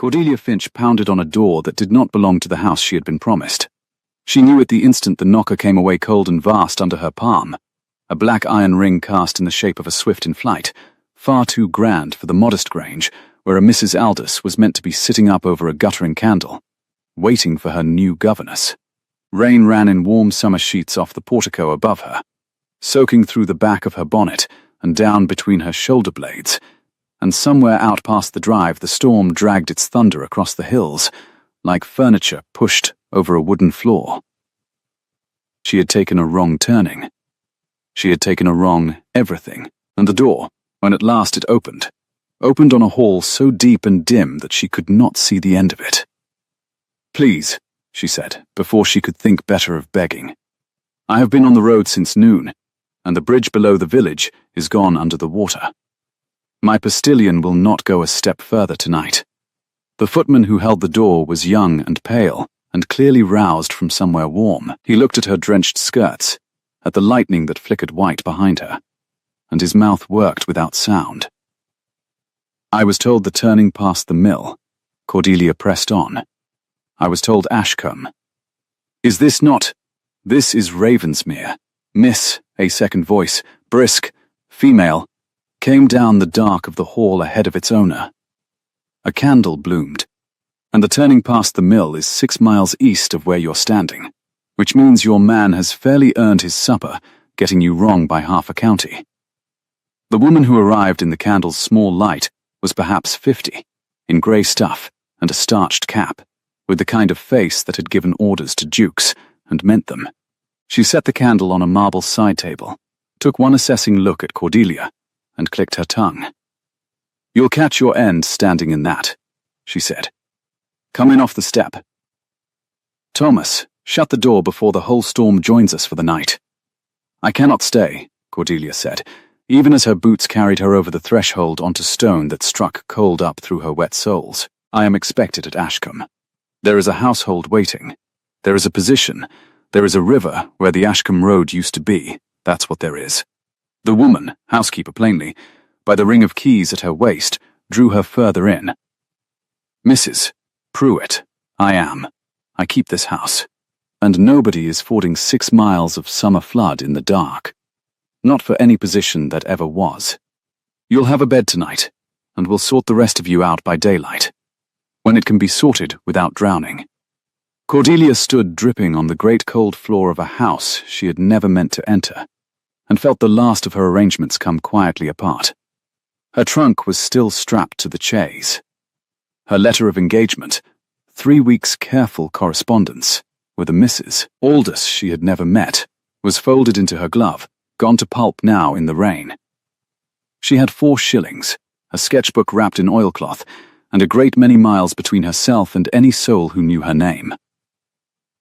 Cordelia Finch pounded on a door that did not belong to the house she had been promised. She knew at the instant the knocker came away cold and vast under her palm, a black iron ring cast in the shape of a swift in flight, far too grand for the modest grange where a Mrs. Aldous was meant to be sitting up over a guttering candle, waiting for her new governess. Rain ran in warm summer sheets off the portico above her, soaking through the back of her bonnet and down between her shoulder blades, and somewhere out past the drive the storm dragged its thunder across the hills, like furniture pushed over a wooden floor. She had taken a wrong turning. She had taken a wrong everything, and the door, when at last it opened on a hall so deep and dim that she could not see the end of it. "Please," she said, before she could think better of begging. "I have been on the road since noon, and the bridge below the village is gone under the water. My postilion will not go a step further tonight." The footman who held the door was young and pale, and clearly roused from somewhere warm. He looked at her drenched skirts, at the lightning that flickered white behind her, and his mouth worked without sound. "I was told the turning past the mill," Cordelia pressed on. "I was told Ashcombe." "Is this not—" "This is Ravensmere, Miss," a second voice, brisk, female, came down the dark of the hall ahead of its owner. A candle bloomed, and the turning past the mill is 6 miles east of where you're standing, which means your man has fairly earned his supper, getting you wrong by half a county. The woman who arrived in the candle's small light was perhaps 50, in grey stuff and a starched cap, with the kind of face that had given orders to dukes and meant them. She set the candle on a marble side table, took one assessing look at Cordelia, and clicked her tongue. "You'll catch your end standing in that," she said. "Come in off the step. Thomas, shut the door before the whole storm joins us for the night." "I cannot stay," Cordelia said, even as her boots carried her over the threshold onto stone that struck cold up through her wet soles. "I am expected at Ashcombe. There is a household waiting. There is a position. There is a river where the Ashcombe road used to be. That's what there is." The woman, housekeeper plainly, by the ring of keys at her waist, drew her further in. "Mrs. Pruitt, I am. I keep this house. And nobody is fording 6 miles of summer flood in the dark. Not for any position that ever was. You'll have a bed tonight, and we'll sort the rest of you out by daylight, when it can be sorted without drowning." Cordelia stood dripping on the great cold floor of a house she had never meant to enter, and felt the last of her arrangements come quietly apart. Her trunk was still strapped to the chaise. Her letter of engagement, 3 weeks' careful correspondence with a Mrs. Aldous she had never met, was folded into her glove, gone to pulp now in the rain. She had 4 shillings, a sketchbook wrapped in oilcloth, and a great many miles between herself and any soul who knew her name.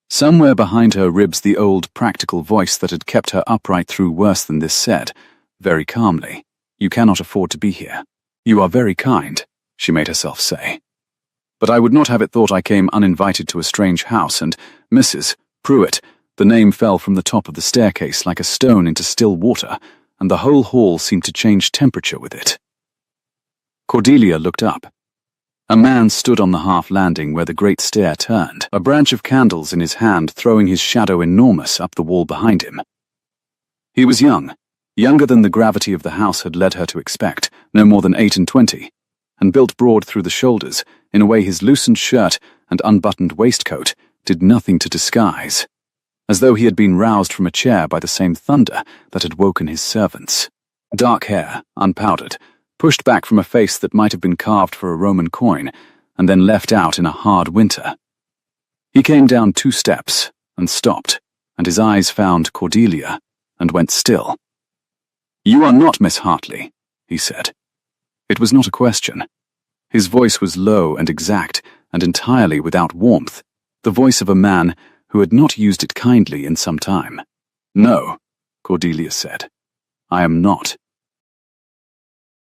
Somewhere behind her ribs the old practical voice that had kept her upright through worse than this said, very calmly, "You cannot afford to be here. You are very kind," she made herself say. "But I would not have it thought I came uninvited to a strange house, and Mrs. Pruitt," the name fell from the top of the staircase like a stone into still water, and the whole hall seemed to change temperature with it. Cordelia looked up. A man stood on the half-landing where the great stair turned, a branch of candles in his hand throwing his shadow enormous up the wall behind him. He was young, younger than the gravity of the house had led her to expect, no more than 28, and built broad through the shoulders, in a way his loosened shirt and unbuttoned waistcoat did nothing to disguise, as though he had been roused from a chair by the same thunder that had woken his servants. Dark hair, unpowdered, pushed back from a face that might have been carved for a Roman coin, and then left out in a hard winter. He came down 2 steps, and stopped, and his eyes found Cordelia, and went still. "You are not Miss Hartley," he said. It was not a question. His voice was low and exact, and entirely without warmth, the voice of a man who had not used it kindly in some time. "No," Cordelia said. "I am not."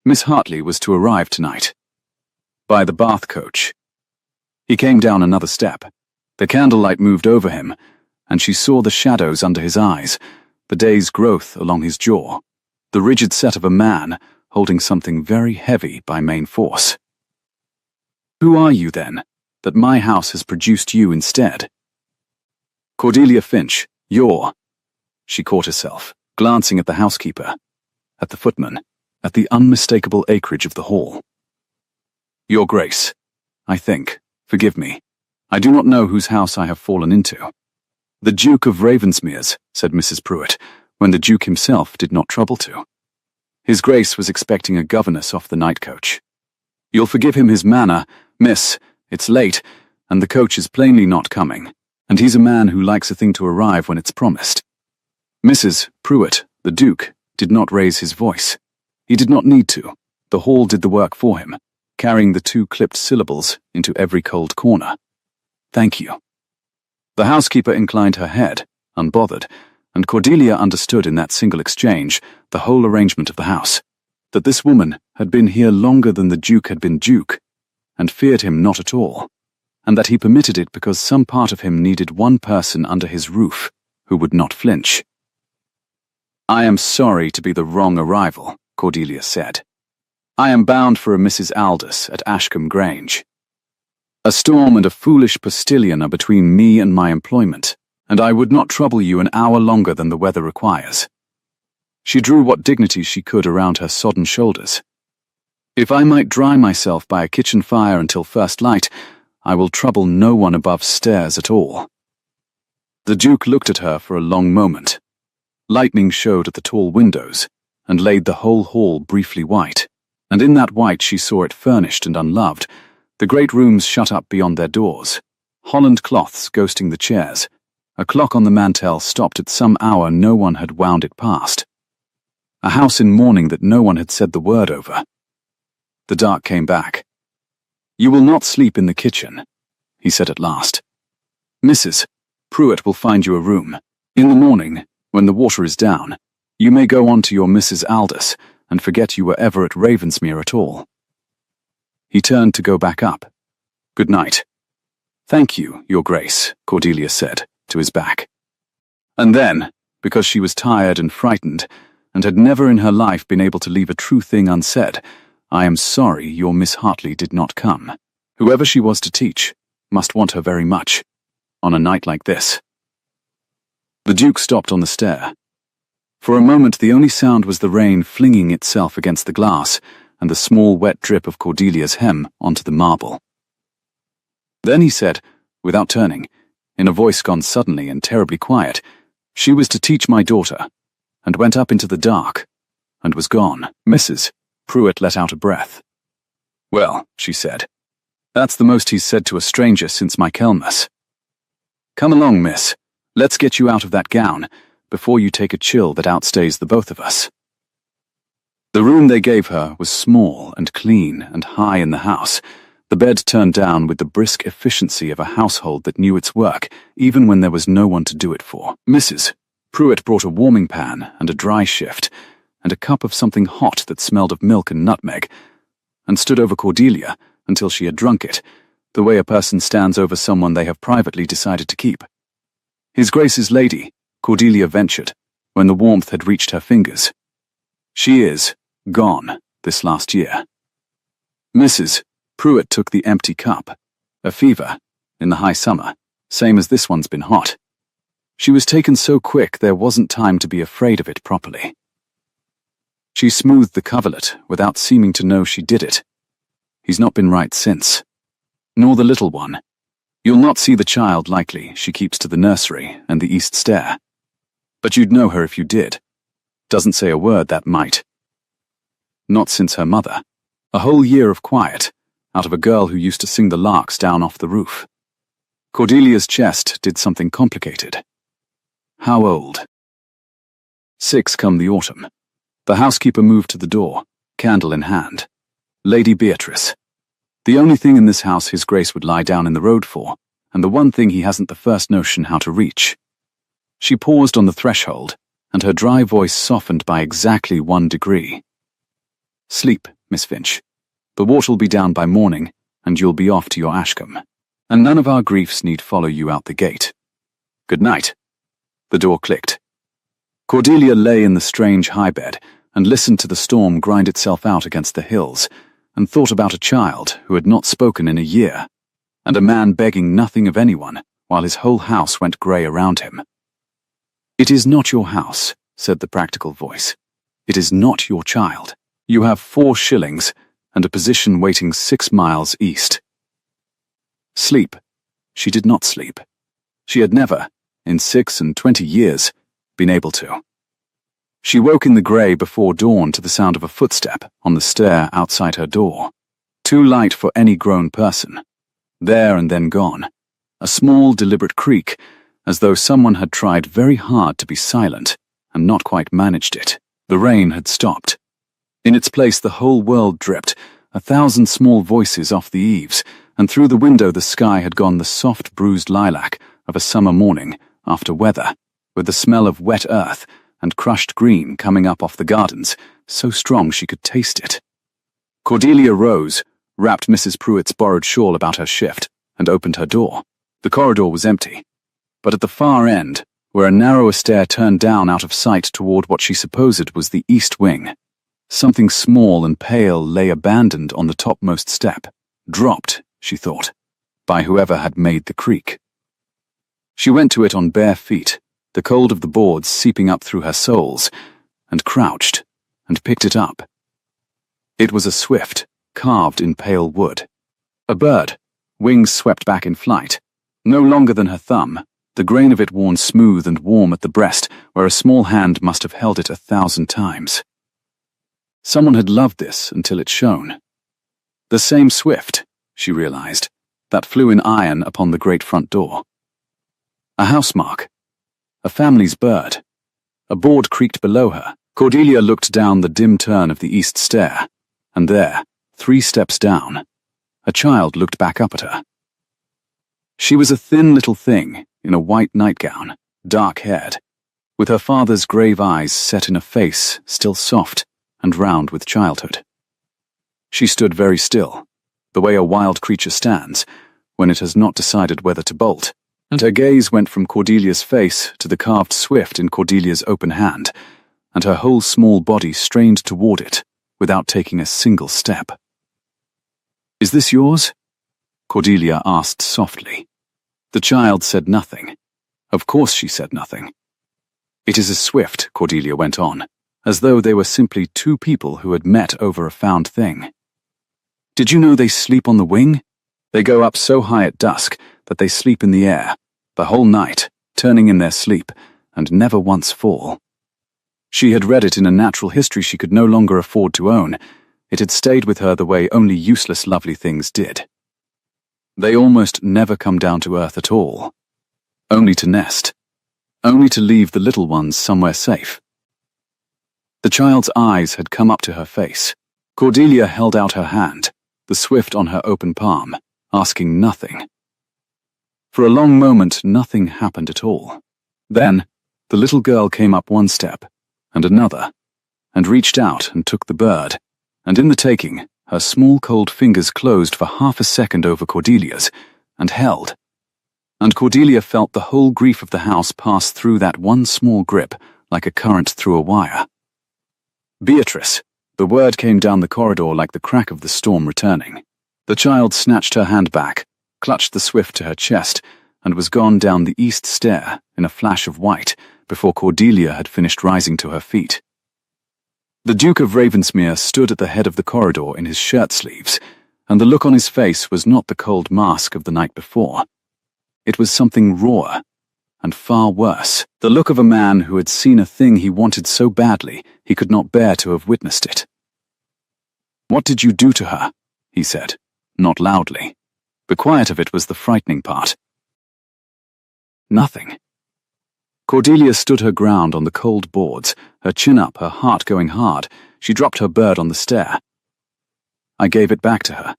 Miss Hartley was to arrive tonight. By the bath coach. He came down another step. The candlelight moved over him, and she saw the shadows under his eyes, the day's growth along his jaw, the rigid set of a man holding something very heavy by main force. Who are you, then, that my house has produced you instead? Cordelia Finch, you're— She caught herself, glancing at the housekeeper, at the footman, at the unmistakable acreage of the hall. Your Grace, I think, forgive me. I do not know whose house I have fallen into. The Duke of Ravensmere's, said Mrs. Pruitt, when the Duke himself did not trouble to. His Grace was expecting a governess off the night coach. You'll forgive him his manner, miss, it's late, and the coach is plainly not coming, and he's a man who likes a thing to arrive when it's promised. Mrs. Pruitt, the Duke, did not raise his voice. He did not need to. The hall did the work for him, carrying the 2 clipped syllables into every cold corner. Thank you. The housekeeper inclined her head, unbothered, and Cordelia understood in that single exchange the whole arrangement of the house, that this woman had been here longer than the Duke had been Duke, and feared him not at all, and that he permitted it because some part of him needed one person under his roof who would not flinch. I am sorry to be the wrong arrival, Cordelia said. I am bound for a Mrs. Aldous at Ashcombe Grange. A storm and a foolish postilion are between me and my employment, and I would not trouble you an hour longer than the weather requires. She drew what dignity she could around her sodden shoulders. If I might dry myself by a kitchen fire until first light, I will trouble no one above stairs at all. The Duke looked at her for a long moment. Lightning showed at the tall windows, and laid the whole hall briefly white, and in that white she saw it furnished and unloved, the great rooms shut up beyond their doors, Holland cloths ghosting the chairs, a clock on the mantel stopped at some hour no one had wound it past, a house in mourning that no one had said the word over. The dark came back. You will not sleep in the kitchen, he said at last. Mrs. Pruitt will find you a room. In the morning, when the water is down, you may go on to your Mrs. Aldous and forget you were ever at Ravensmere at all. He turned to go back up. Good night. Thank you, Your Grace, Cordelia said, to his back. And then, because she was tired and frightened, and had never in her life been able to leave a true thing unsaid, I am sorry your Miss Hartley did not come. Whoever she was to teach must want her very much, on a night like this. The Duke stopped on the stair. For a moment the only sound was the rain flinging itself against the glass and the small wet drip of Cordelia's hem onto the marble. Then he said, without turning, in a voice gone suddenly and terribly quiet, she was to teach my daughter, and went up into the dark, and was gone. Mrs. Pruitt let out a breath. Well, she said, that's the most he's said to a stranger since Michaelmas. Come along, miss. Let's get you out of that gown, before you take a chill that outstays the both of us. The room they gave her was small and clean and high in the house, the bed turned down with the brisk efficiency of a household that knew its work, even when there was no one to do it for. Mrs. Pruitt brought a warming pan and a dry shift, and a cup of something hot that smelled of milk and nutmeg, and stood over Cordelia until she had drunk it, the way a person stands over someone they have privately decided to keep. His Grace's lady, Cordelia ventured, when the warmth had reached her fingers. She is gone this last year. Mrs. Pruitt took the empty cup. A fever, in the high summer, same as this one's been hot. She was taken so quick there wasn't time to be afraid of it properly. She smoothed the coverlet without seeming to know she did it. He's not been right since. Nor the little one. You'll not see the child likely, she keeps to the nursery and the east stair. But you'd know her if you did. Doesn't say a word, that mite. Not since her mother. A whole year of quiet, out of a girl who used to sing the larks down off the roof. Cordelia's chest did something complicated. How old? 6 come the autumn. The housekeeper moved to the door, candle in hand. Lady Beatrice. The only thing in this house His Grace would lie down in the road for, and the one thing he hasn't the first notion how to reach. She paused on the threshold, and her dry voice softened by exactly 1 degree. Sleep, Miss Finch. The water'll be down by morning, and you'll be off to your Ashcombe, and none of our griefs need follow you out the gate. Good night. The door clicked. Cordelia lay in the strange high bed and listened to the storm grind itself out against the hills, and thought about a child who had not spoken in a year, and a man begging nothing of anyone while his whole house went grey around him. "It is not your house," said the practical voice. "It is not your child. You have 4 shillings and a position waiting 6 miles east." Sleep. She did not sleep. She had never, in 26 years, been able to. She woke in the grey before dawn to the sound of a footstep on the stair outside her door. Too light for any grown person. There and then gone. A small, deliberate creak, as though someone had tried very hard to be silent and not quite managed it. The rain had stopped. In its place the whole world dripped, 1,000 small voices off the eaves, and through the window the sky had gone the soft bruised lilac of a summer morning after weather, with the smell of wet earth and crushed green coming up off the gardens, so strong she could taste it. Cordelia rose, wrapped Mrs. Pruitt's borrowed shawl about her shift, and opened her door. The corridor was empty, but at the far end, where a narrower stair turned down out of sight toward what she supposed was the east wing, something small and pale lay abandoned on the topmost step, dropped, she thought, by whoever had made the creak. She went to it on bare feet, the cold of the boards seeping up through her soles, and crouched, and picked it up. It was a swift, carved in pale wood. A bird, wings swept back in flight, no longer than her thumb, the grain of it worn smooth and warm at the breast where a small hand must have held it 1,000 times. Someone had loved this until it shone. The same swift, she realized, that flew in iron upon the great front door. A housemark. A family's bird. A board creaked below her. Cordelia looked down the dim turn of the east stair, and there, 3 steps down, a child looked back up at her. She was a thin little thing in a white nightgown, dark-haired, with her father's grave eyes set in a face still soft and round with childhood. She stood very still, the way a wild creature stands when it has not decided whether to bolt, and her gaze went from Cordelia's face to the carved swift in Cordelia's open hand, and her whole small body strained toward it without taking a single step. "Is this yours?" Cordelia asked softly. The child said nothing. Of course she said nothing. "It is a swift," Cordelia went on, as though they were simply 2 people who had met over a found thing. "Did you know they sleep on the wing? They go up so high at dusk that they sleep in the air, the whole night, turning in their sleep, and never once fall." She had read it in a natural history she could no longer afford to own. It had stayed with her the way only useless lovely things did. They almost never come down to earth at all. Only to nest. Only to leave the little ones somewhere safe. The child's eyes had come up to her face. Cordelia held out her hand, the swift on her open palm, asking nothing. For a long moment, nothing happened at all. Then, the little girl came up 1 step, and another, and reached out and took the bird, and in the taking, her small cold fingers closed for half a second over Cordelia's, and held. And Cordelia felt the whole grief of the house pass through that one small grip, like a current through a wire. "Beatrice!" The word came down the corridor like the crack of the storm returning. The child snatched her hand back, clutched the swift to her chest, and was gone down the east stair in a flash of white before Cordelia had finished rising to her feet. The Duke of Ravensmere stood at the head of the corridor in his shirt-sleeves, and the look on his face was not the cold mask of the night before. It was something rawer, and far worse, the look of a man who had seen a thing he wanted so badly he could not bear to have witnessed it. "What did you do to her?" he said, not loudly. The quiet of it was the frightening part. "Nothing." Cordelia stood her ground on the cold boards, her chin up, her heart going hard. She dropped her bird on the stair. "I gave it back to her.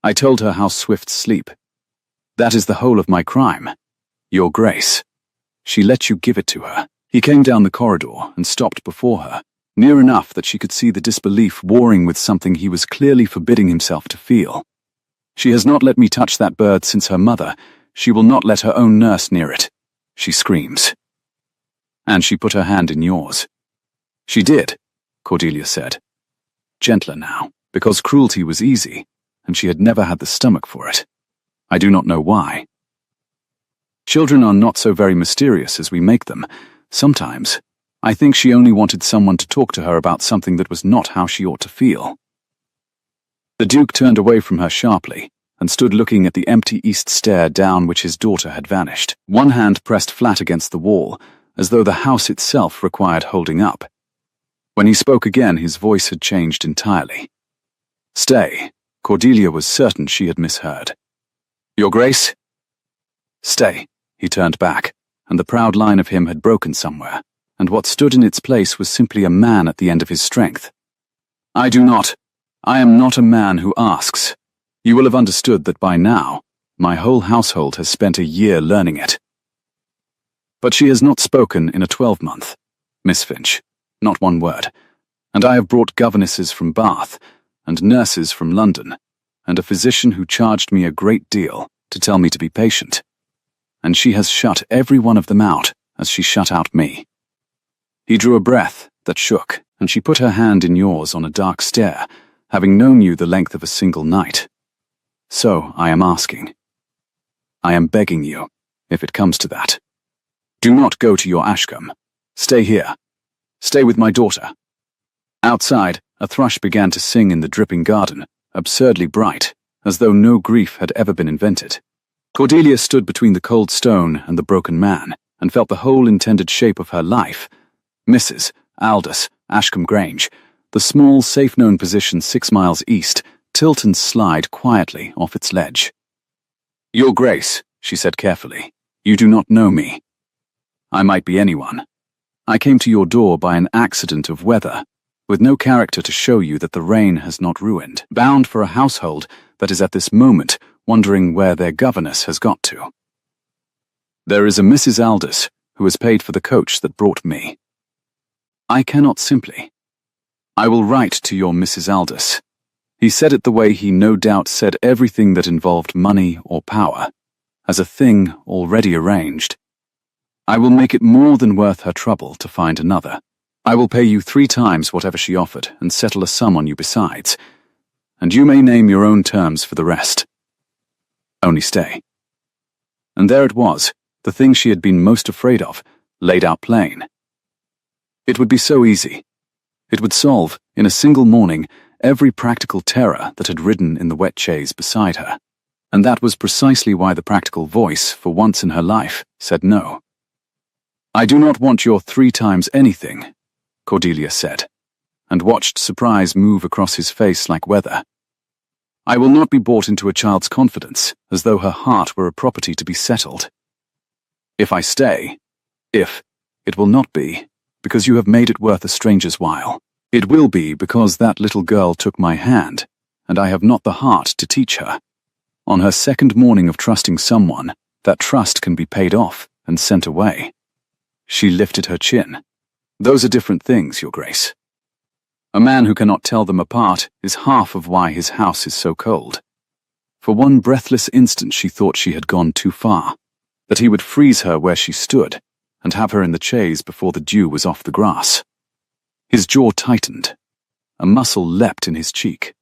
I told her how swifts sleep. That is the whole of my crime. Your Grace. She let you give it to her." He came down the corridor and stopped before her, near enough that she could see the disbelief warring with something he was clearly forbidding himself to feel. "She has not let me touch that bird since her mother. She will not let her own nurse near it. She screams." And she put her hand in yours. "She did," Cordelia said. "Gentler now." Because cruelty was easy, and she had never had the stomach for it. I do not know why. Children are not so very mysterious as we make them. Sometimes, I think she only wanted someone to talk to her about something that was not how she ought to feel. The Duke turned away from her sharply and stood looking at the empty east stair down which his daughter had vanished, one hand pressed flat against the wall, as though the house itself required holding up. When he spoke again, his voice had changed entirely. "Stay." Cordelia was certain she had misheard. "Your Grace?" "Stay." He turned back, and the proud line of him had broken somewhere, and what stood in its place was simply a man at the end of his strength. I am not a man who asks. You will have understood that by now, my whole household has spent a year learning it. But she has not spoken in a 12-month, Miss Finch, not one word, and I have brought governesses from Bath, and nurses from London, and a physician who charged me a great deal to tell me to be patient. And she has shut every one of them out as she shut out me. He drew a breath that shook, and she put her hand in yours on a dark stair, having known you the length of a single night. So I am asking. I am begging you, if it comes to that. Do not go to your ashcombe. Stay here. Stay with my daughter. Outside, a thrush began to sing in the dripping garden, absurdly bright, as though no grief had ever been invented. Cordelia stood between the cold stone and the broken man, and felt the whole intended shape of her life. Mrs. Aldous, Ashcombe Grange, the small, safe-known position 6 miles east, tilt and slide quietly off its ledge. Your Grace, she said carefully, you do not know me. I might be anyone. I came to your door by an accident of weather, with no character to show you that the rain has not ruined, bound for a household that is at this moment wondering where their governess has got to. There is a Mrs. Aldous who has paid for the coach that brought me. I cannot simply. I will write to your Mrs. Aldous. He said it the way he no doubt said everything that involved money or power, as a thing already arranged. I will make it more than worth her trouble to find another. I will pay you 3 times whatever she offered and settle a sum on you besides, and you may name your own terms for the rest. Only stay. And there it was, the thing she had been most afraid of, laid out plain. It would be so easy. It would solve, in a single morning, every practical terror that had ridden in the wet chaise beside her. And that was precisely why the practical voice, for once in her life, said no. I do not want your 3 times anything, Cordelia said, and watched surprise move across his face like weather. I will not be brought into a child's confidence, as though her heart were a property to be settled. If I stay, it will not be, because you have made it worth a stranger's while. It will be because that little girl took my hand, and I have not the heart to teach her. On her second morning of trusting someone, that trust can be paid off and sent away. She lifted her chin. Those are different things, Your Grace. A man who cannot tell them apart is half of why his house is so cold. For one breathless instant she thought she had gone too far, that he would freeze her where she stood, and have her in the chaise before the dew was off the grass. His jaw tightened. A muscle leapt in his cheek.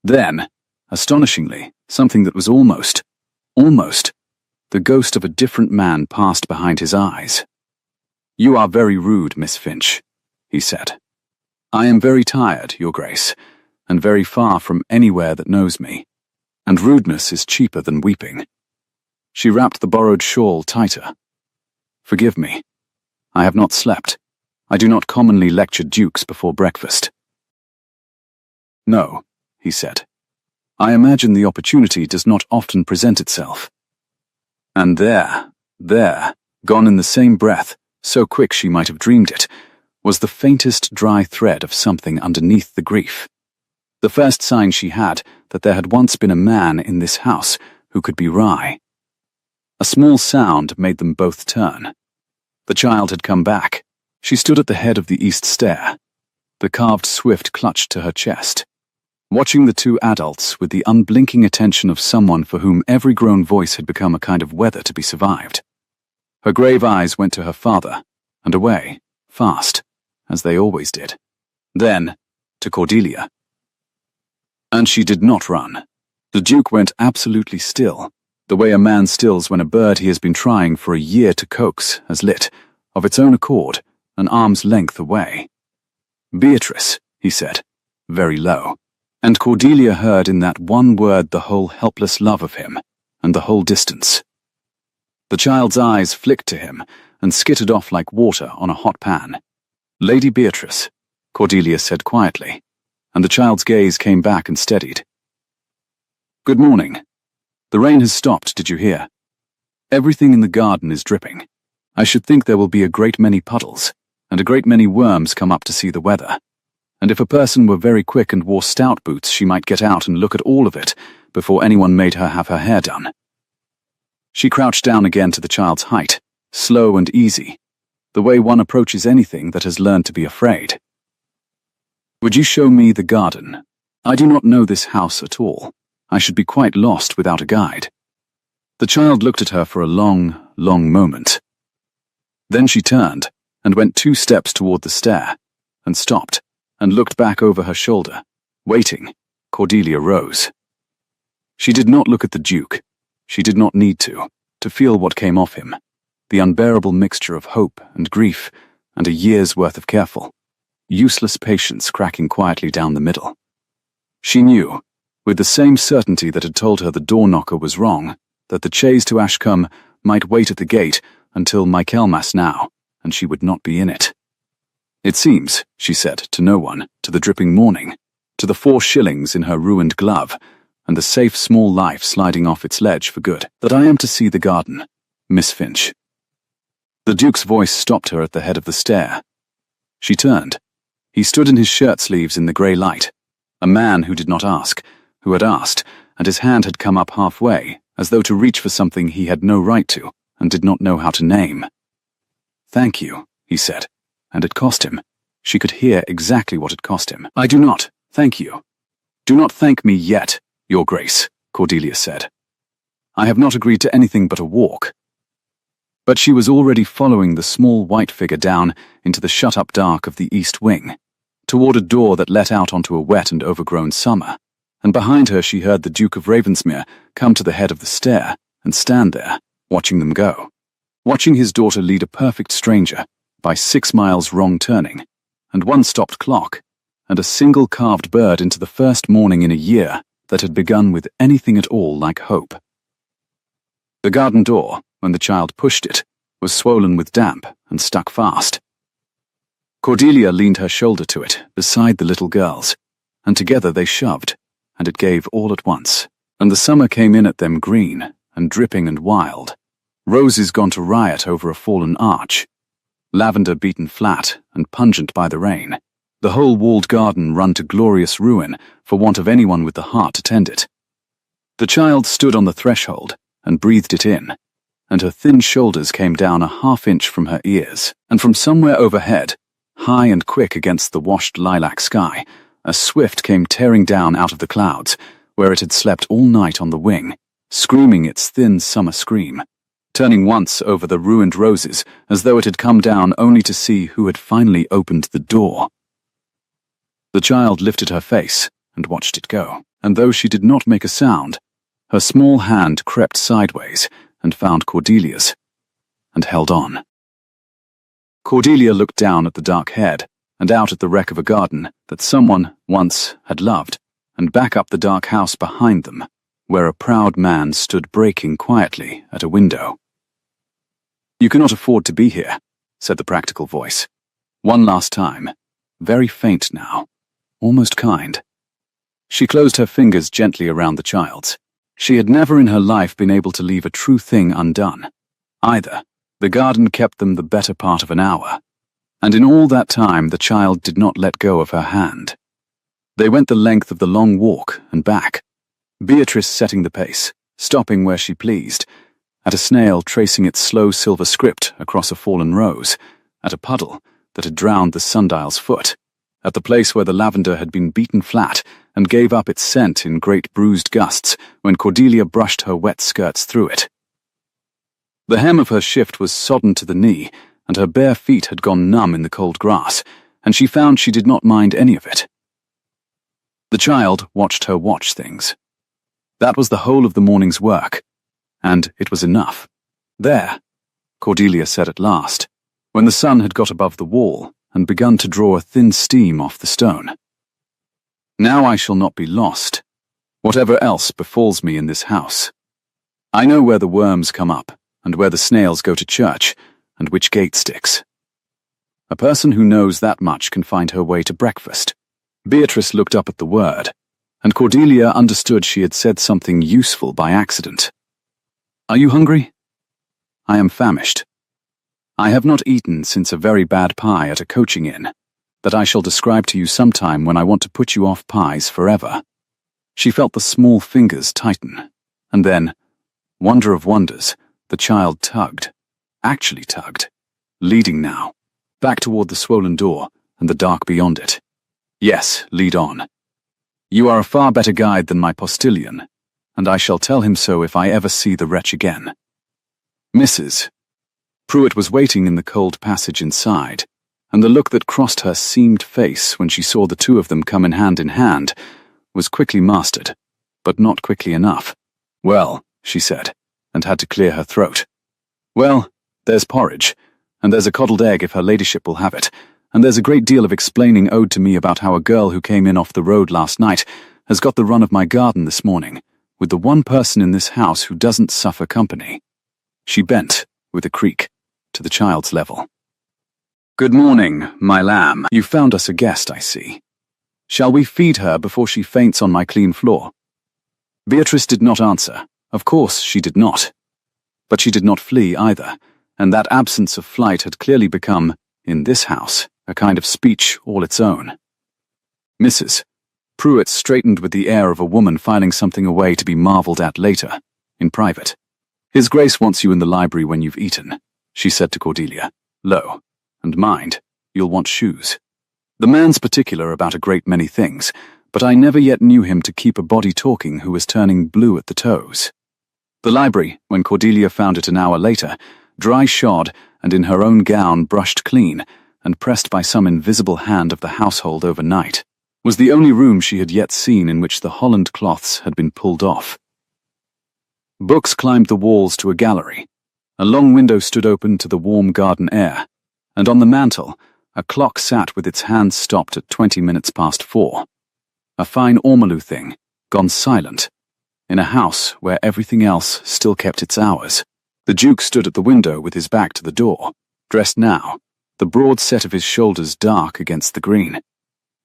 Then, astonishingly, something that was almost, the ghost of a different man passed behind his eyes. You are very rude, Miss Finch, he said. I am very tired, Your Grace, and very far from anywhere that knows me, and rudeness is cheaper than weeping. She wrapped the borrowed shawl tighter. Forgive me. I have not slept. I do not commonly lecture dukes before breakfast. No, he said. I imagine the opportunity does not often present itself. And there, gone in the same breath, so quick she might have dreamed it, was the faintest dry thread of something underneath the grief. The first sign she had that there had once been a man in this house who could be wry. A small sound made them both turn. The child had come back. She stood at the head of the east stair, the carved swift clutched to her chest, watching the 2 adults with the unblinking attention of someone for whom every grown voice had become a kind of weather to be survived. Her grave eyes went to her father, and away, fast, as they always did. Then, to Cordelia. And she did not run. The Duke went absolutely still, the way a man stills when a bird he has been trying for a year to coax has lit, of its own accord, an arm's length away. "Beatrice," he said, very low, and Cordelia heard in that one word the whole helpless love of him, and the whole distance. The child's eyes flicked to him, and skittered off like water on a hot pan. "Lady Beatrice," Cordelia said quietly, and the child's gaze came back and steadied. "Good morning. The rain has stopped, did you hear? Everything in the garden is dripping. I should think there will be a great many puddles, and a great many worms come up to see the weather. And if a person were very quick and wore stout boots, she might get out and look at all of it before anyone made her have her hair done." She crouched down again to the child's height, slow and easy, the way one approaches anything that has learned to be afraid. "Would you show me the garden? I do not know this house at all. I should be quite lost without a guide." The child looked at her for a long, long moment. Then she turned and went 2 steps toward the stair, and stopped, and looked back over her shoulder. Waiting, Cordelia rose. She did not look at the Duke. She did not need to feel what came off him, the unbearable mixture of hope and grief, and a year's worth of careful, useless patience cracking quietly down the middle. She knew, with the same certainty that had told her the door-knocker was wrong, that the chaise to Ashcombe might wait at the gate until Michaelmas now, and she would not be in it. "It seems," she said to no one, to the dripping morning, to the 4 shillings in her ruined glove, and the safe small life sliding off its ledge for good, "that I am to see the garden, Miss Finch." The Duke's voice stopped her at the head of the stair. She turned. He stood in his shirt sleeves in the grey light, a man who did not ask, who had asked, and his hand had come up halfway, as though to reach for something he had no right to, and did not know how to name. "Thank you," he said, and it cost him. She could hear exactly what it cost him. "I do not, thank you. Do not thank me yet, Your Grace," Cordelia said. "I have not agreed to anything but a walk." But she was already following the small white figure down into the shut-up dark of the east wing, toward a door that let out onto a wet and overgrown summer, and behind her she heard the Duke of Ravensmere come to the head of the stair and stand there, watching them go, watching his daughter lead a perfect stranger by 6 miles wrong turning, and 1 stopped clock, and a single carved bird into the first morning in a year that had begun with anything at all like hope. The garden door, when the child pushed it, was swollen with damp and stuck fast. Cordelia leaned her shoulder to it beside the little girl's, and together they shoved, and it gave all at once, and the summer came in at them green and dripping and wild, roses gone to riot over a fallen arch, lavender beaten flat and pungent by the rain, the whole walled garden run to glorious ruin for want of anyone with the heart to tend it. The child stood on the threshold and breathed it in, and her thin shoulders came down a half-inch from her ears, and from somewhere overhead, high and quick against the washed lilac sky, a swift came tearing down out of the clouds, where it had slept all night on the wing, screaming its thin summer scream, turning once over the ruined roses as though it had come down only to see who had finally opened the door. The child lifted her face and watched it go, and though she did not make a sound, her small hand crept sideways and found Cordelia's, and held on. Cordelia looked down at the dark head, and out at the wreck of a garden that someone once had loved, and back up the dark house behind them, where a proud man stood breaking quietly at a window. "You cannot afford to be here," said the practical voice. One last time, very faint now, almost kind. She closed her fingers gently around the child's. She had never in her life been able to leave a true thing undone. Either, the garden kept them the better part of an hour, and in all that time the child did not let go of her hand. They went the length of the long walk and back, Beatrice setting the pace, stopping where she pleased, at a snail tracing its slow silver script across a fallen rose, at a puddle that had drowned the sundial's foot, at the place where the lavender had been beaten flat and gave up its scent in great bruised gusts when Cordelia brushed her wet skirts through it. The hem of her shift was sodden to the knee, and her bare feet had gone numb in the cold grass, and she found she did not mind any of it. The child watched her watch things. That was the whole of the morning's work, and it was enough. "There," Cordelia said at last, when the sun had got above the wall and begun to draw a thin steam off the stone. "Now I shall not be lost, whatever else befalls me in this house. I know where the worms come up, and where the snails go to church, and which gate sticks. A person who knows that much can find her way to breakfast." Beatrice looked up at the word, and Cordelia understood she had said something useful by accident. "Are you hungry?" "I am famished. I have not eaten since a very bad pie at a coaching inn, that I shall describe to you sometime when I want to put you off pies forever." She felt the small fingers tighten, and then, wonder of wonders, the child actually tugged, leading now, back toward the swollen door and the dark beyond it. "Yes, lead on. You are a far better guide than my postilion, and I shall tell him so if I ever see the wretch again." "Mrs." Pruitt was waiting in the cold passage inside, and the look that crossed her seamed face when she saw the two of them come in hand, was quickly mastered, but not quickly enough. "Well," she said, and had to clear her throat. "Well, there's porridge, and there's a coddled egg if her ladyship will have it, and there's a great deal of explaining owed to me about how a girl who came in off the road last night has got the run of my garden this morning, with the one person in this house who doesn't suffer company." She bent, with a creak, to the child's level. "Good morning, my lamb. You found us a guest, I see. Shall we feed her before she faints on my clean floor?" Beatrice did not answer. Of course she did not. But she did not flee either, and that absence of flight had clearly become, in this house, a kind of speech all its own. "Mrs." Pruitt straightened with the air of a woman filing something away to be marvelled at later, in private. "His Grace wants you in the library when you've eaten," she said to Cordelia, low. "And mind, you'll want shoes. The man's particular about a great many things, but I never yet knew him to keep a body talking who was turning blue at the toes." The library, when Cordelia found it an hour later, dry-shod and in her own gown brushed clean, and pressed by some invisible hand of the household overnight, was the only room she had yet seen in which the holland cloths had been pulled off. Books climbed the walls to a gallery. A long window stood open to the warm garden air, and on the mantel, a clock sat with its hands stopped at 20 minutes past 4. A fine ormolu thing, gone silent, in a house where everything else still kept its hours. The Duke stood at the window with his back to the door, dressed now, the broad set of his shoulders dark against the green.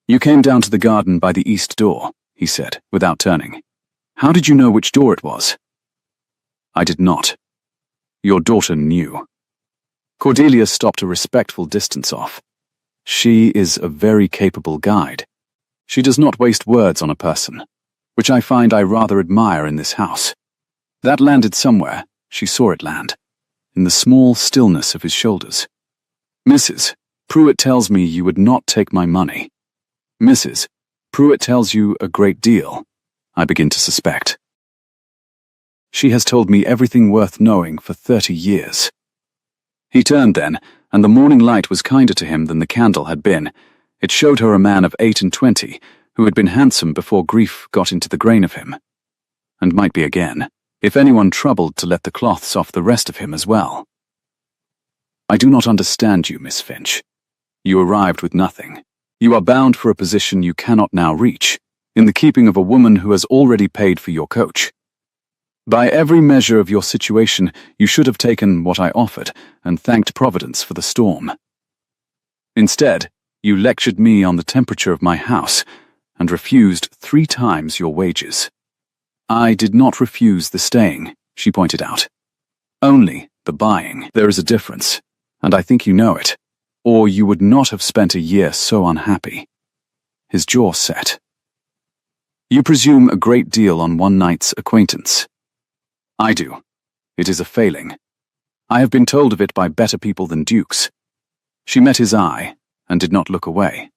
"You came down to the garden by the east door," he said, without turning. "How did you know which door it was?" "I did not. Your daughter knew." Cordelia stopped a respectful distance off. She is a very capable guide. She does not waste words on a person, which I find I rather admire in this house. That landed somewhere, she saw it land, in the small stillness of his shoulders. "Mrs. Pruitt tells me you would not take my money. Mrs. Pruitt tells you a great deal, I begin to suspect. She has told me everything worth knowing for 30 years. He turned then, and the morning light was kinder to him than the candle had been. It showed her a man of 28, who had been handsome before grief got into the grain of him, and might be again, if anyone troubled to let the cloths off the rest of him as well. "I do not understand you, Miss Finch. You arrived with nothing. You are bound for a position you cannot now reach, in the keeping of a woman who has already paid for your coach. By every measure of your situation, you should have taken what I offered and thanked Providence for the storm. Instead, you lectured me on the temperature of my house and refused 3 times your wages." "I did not refuse the staying," she pointed out. "Only the buying. There is a difference, and I think you know it, or you would not have spent a year so unhappy." His jaw set. "You presume a great deal on one night's acquaintance." "I do. It is a failing. I have been told of it by better people than dukes." She met his eye and did not look away.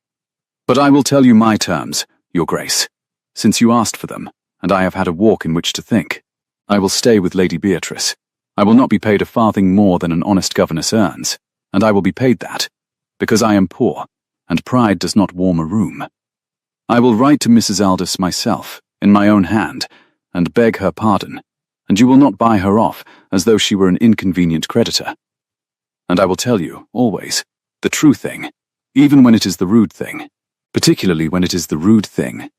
"But I will tell you my terms, Your Grace, since you asked for them, and I have had a walk in which to think. I will stay with Lady Beatrice. I will not be paid a farthing more than an honest governess earns, and I will be paid that, because I am poor, and pride does not warm a room. I will write to Mrs. Aldous myself, in my own hand, and beg her pardon, and you will not buy her off as though she were an inconvenient creditor. And I will tell you, always, the true thing, even when it is the rude thing, particularly when it is the rude thing.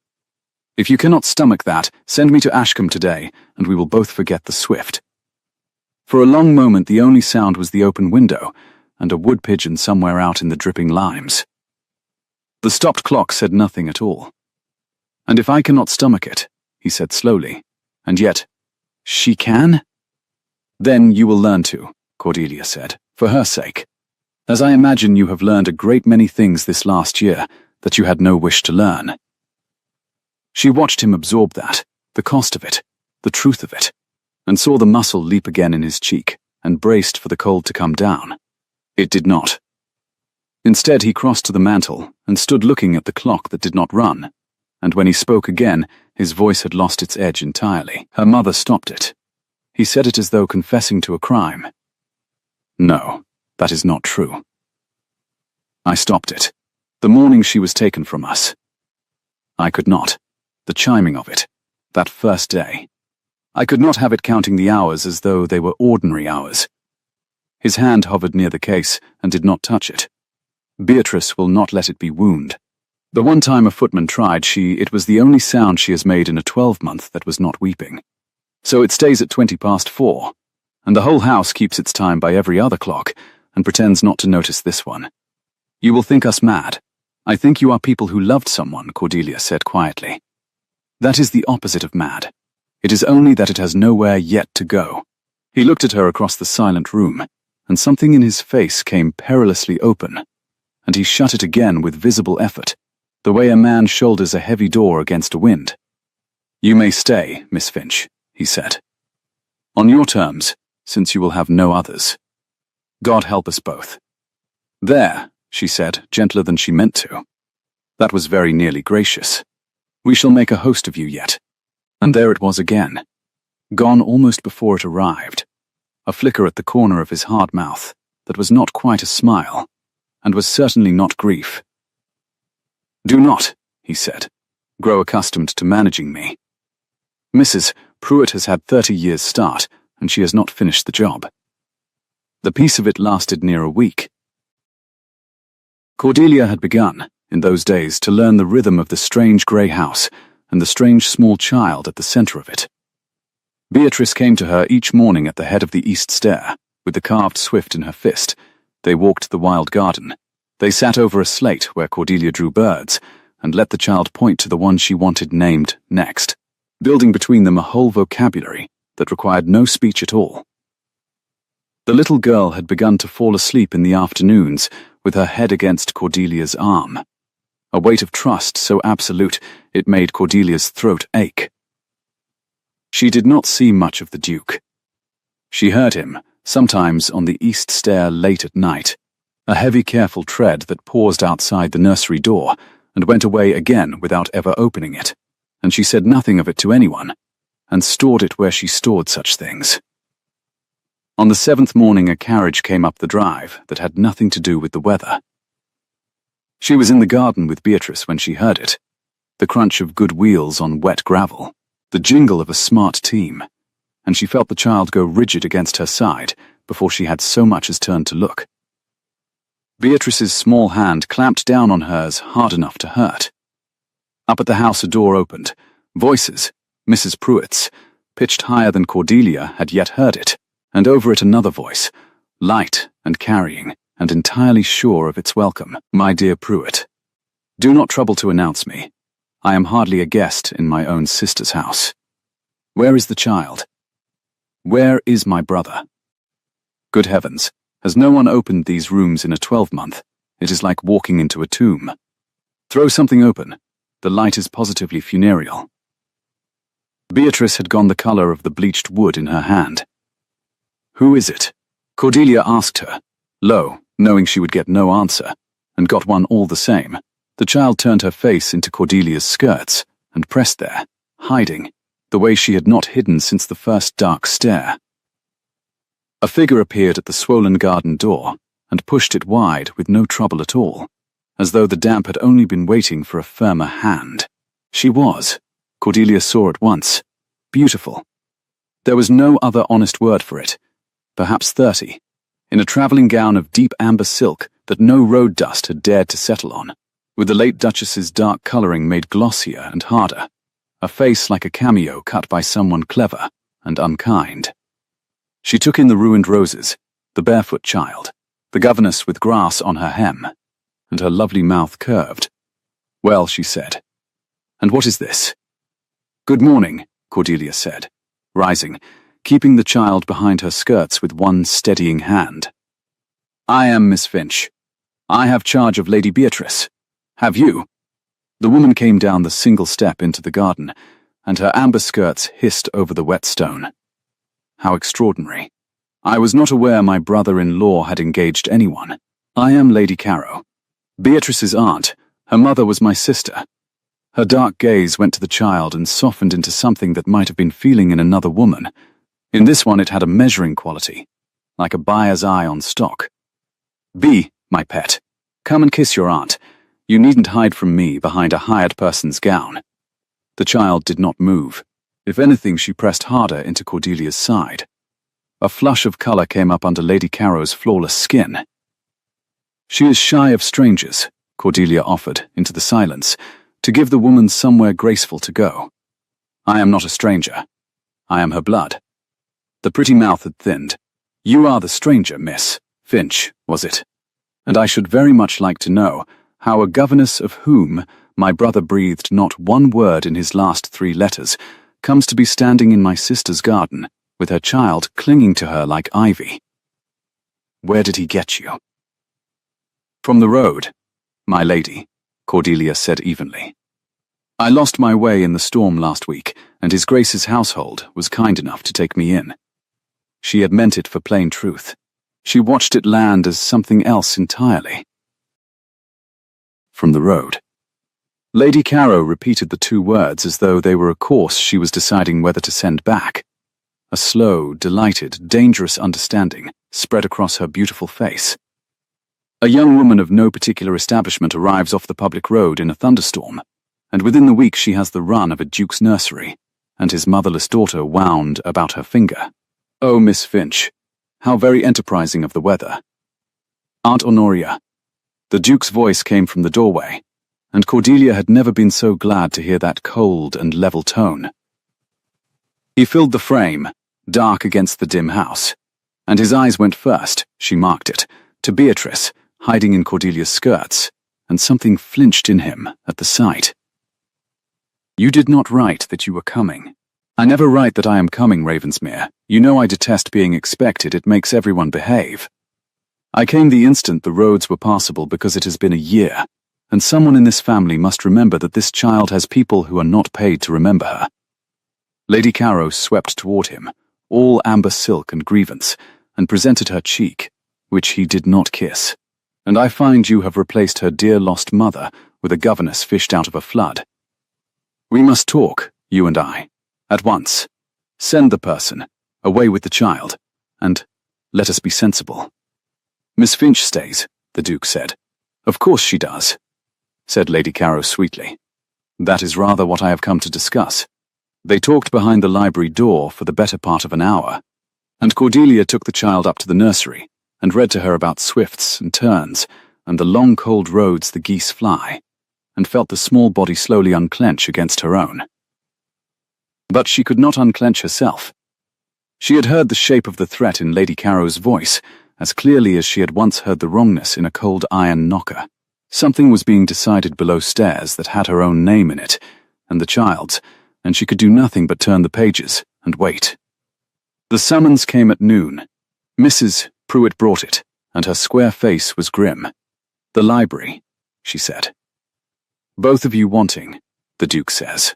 If you cannot stomach that, send me to Ashcombe today, and we will both forget the Swift. For a long moment the only sound was the open window, and a wood pigeon somewhere out in the dripping limes. The stopped clock said nothing at all. And if I cannot stomach it, he said slowly, and yet, she can? Then you will learn to, Cordelia said, for her sake. As I imagine you have learned a great many things this last year that you had no wish to learn. She watched him absorb that, the cost of it, the truth of it, and saw the muscle leap again in his cheek, and braced for the cold to come down. It did not. Instead, he crossed to the mantel and stood looking at the clock that did not run, and when he spoke again, his voice had lost its edge entirely. Her mother stopped it. He said it as though confessing to a crime. No, that is not true. I stopped it. The morning she was taken from us. I could not. The chiming of it. That first day. I could not have it counting the hours as though they were ordinary hours. His hand hovered near the case and did not touch it. Beatrice will not let it be wound. The one time a footman tried, it was the only sound she has made in a 12-month that was not weeping. So it stays at 4:20, and the whole house keeps its time by every other clock, and pretends not to notice this one. You will think us mad. I think you are people who loved someone, Cordelia said quietly. That is the opposite of mad. It is only that it has nowhere yet to go. He looked at her across the silent room, and something in his face came perilously open, and he shut it again with visible effort, the way a man shoulders a heavy door against a wind. You may stay, Miss Finch, he said. On your terms, since you will have no others. God help us both. There, she said, gentler than she meant to. That was very nearly gracious. We shall make a host of you yet. And there it was again. Gone almost before it arrived. A flicker at the corner of his hard mouth that was not quite a smile, and was certainly not grief. Do not, he said, grow accustomed to managing me. Mrs. Pruitt has had 30 years' start, and she has not finished the job. The piece of it lasted near a week. Cordelia had begun, in those days, to learn the rhythm of the strange grey house and the strange small child at the centre of it. Beatrice came to her each morning at the head of the east stair, with the carved Swift in her fist. They walked the wild garden. They sat over a slate where Cordelia drew birds, and let the child point to the one she wanted named next, building between them a whole vocabulary that required no speech at all. The little girl had begun to fall asleep in the afternoons with her head against Cordelia's arm, a weight of trust so absolute it made Cordelia's throat ache. She did not see much of the Duke. She heard him, sometimes on the east stair late at night, a heavy careful tread that paused outside the nursery door and went away again without ever opening it, and she said nothing of it to anyone, and stored it where she stored such things. On the 7th morning a carriage came up the drive that had nothing to do with the weather. She was in the garden with Beatrice when she heard it, the crunch of good wheels on wet gravel, the jingle of a smart team, and she felt the child go rigid against her side before she had so much as turned to look. Beatrice's small hand clamped down on hers hard enough to hurt. Up at the house a door opened. Voices, Mrs. Pruitt's, pitched higher than Cordelia had yet heard it, and over it another voice, light and carrying, and entirely sure of its welcome. My dear Pruitt, do not trouble to announce me. I am hardly a guest in my own sister's house. Where is the child? Where is my brother? Good heavens, has no one opened these rooms in a 12-month? It is like walking into a tomb. Throw something open. The light is positively funereal. Beatrice had gone the colour of the bleached wood in her hand. Who is it? Cordelia asked her, low, knowing she would get no answer, and got one all the same. The child turned her face into Cordelia's skirts and pressed there, hiding, the way she had not hidden since the first dark stare. A figure appeared at the swollen garden door and pushed it wide with no trouble at all, as though the damp had only been waiting for a firmer hand. She was, Cordelia saw at once, beautiful. There was no other honest word for it. Perhaps 30, in a travelling gown of deep amber silk that no road dust had dared to settle on, with the late Duchess's dark colouring made glossier and harder, a face like a cameo cut by someone clever and unkind. She took in the ruined roses, the barefoot child, the governess with grass on her hem, and her lovely mouth curved. "Well," she said, "and what is this?" "Good morning," Cordelia said, rising, keeping the child behind her skirts with one steadying hand. "I am Miss Finch. I have charge of Lady Beatrice. Have you?" The woman came down the single step into the garden, and her amber skirts hissed over the wet stone. How extraordinary. I was not aware my brother-in-law had engaged anyone. I am Lady Caro. Beatrice's aunt. Her mother was my sister. Her dark gaze went to the child and softened into something that might have been feeling in another woman. In this one it had a measuring quality, like a buyer's eye on stock. "Bee, my pet, come and kiss your aunt. You needn't hide from me behind a hired person's gown." The child did not move. If anything, she pressed harder into Cordelia's side. A flush of colour came up under Lady Caro's flawless skin. "She is shy of strangers," Cordelia offered, into the silence, to give the woman somewhere graceful to go. "I am not a stranger. I am her blood." The pretty mouth had thinned. "You are the stranger, Miss Finch, was it? And I should very much like to know how a governess of whom my brother breathed not one word in his last 3 letters comes to be standing in my sister's garden, with her child clinging to her like ivy. Where did he get you?" "From the road, my lady," Cordelia said evenly. "I lost my way in the storm last week, and His Grace's household was kind enough to take me in." She had meant it for plain truth. She watched it land as something else entirely. From the road. Lady Caro repeated the 2 words as though they were a course she was deciding whether to send back. A slow, delighted, dangerous understanding spread across her beautiful face. A young woman of no particular establishment arrives off the public road in a thunderstorm, and within the week she has the run of a duke's nursery, and his motherless daughter wound about her finger. "Oh, Miss Finch, how very enterprising of the weather." "Aunt Honoria." The duke's voice came from the doorway, and Cordelia had never been so glad to hear that cold and level tone. He filled the frame, dark against the dim house, and his eyes went first, she marked it, to Beatrice, hiding in Cordelia's skirts, and something flinched in him at the sight. "You did not write that you were coming." "I never write that I am coming, Ravensmere. You know I detest being expected. It makes everyone behave. I came the instant the roads were passable because it has been a year, and someone in this family must remember that this child has people who are not paid to remember her." Lady Caro swept toward him, all amber silk and grievance, and presented her cheek, which he did not kiss. "And I find you have replaced her dear lost mother with a governess fished out of a flood. We must talk, you and I, at once. Send the person, away with the child, and let us be sensible." "Miss Finch stays," the Duke said. "Of course she does," said Lady Caro sweetly. "That is rather what I have come to discuss." They talked behind the library door for the better part of an hour, and Cordelia took the child up to the nursery and read to her about swifts and terns and the long cold roads the geese fly, and felt the small body slowly unclench against her own. But she could not unclench herself. She had heard the shape of the threat in Lady Caro's voice as clearly as she had once heard the wrongness in a cold iron knocker. Something was being decided below stairs that had her own name in it, and the child's, and she could do nothing but turn the pages and wait. The summons came at noon. Mrs. Pruitt brought it, and her square face was grim. "The library," she said. "Both of you wanting, the Duke says."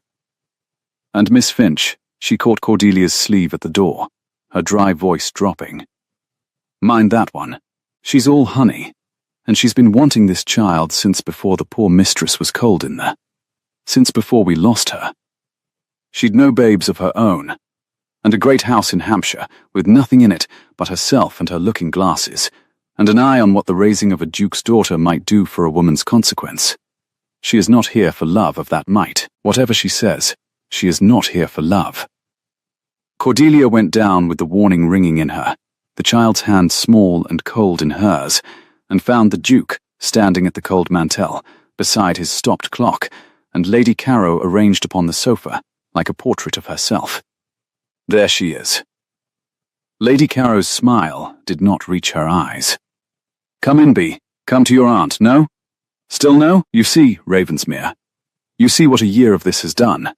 "And Miss Finch," she caught Cordelia's sleeve at the door, her dry voice dropping. "Mind that one. She's all honey, and she's been wanting this child since before the poor mistress was cold in there. Since before we lost her. She'd no babes of her own, and a great house in Hampshire with nothing in it but herself and her looking-glasses, and an eye on what the raising of a duke's daughter might do for a woman's consequence. She is not here for love of that might. Whatever she says, she is not here for love. Cordelia went down with the warning ringing in her, the child's hand small and cold in hers, and found the Duke standing at the cold mantel, beside his stopped clock, and Lady Caro arranged upon the sofa, like a portrait of herself. There she is. Lady Caro's smile did not reach her eyes. Come in, Bee. Come to your aunt, no? Still no? You see, Ravensmere. You see what a year of this has done.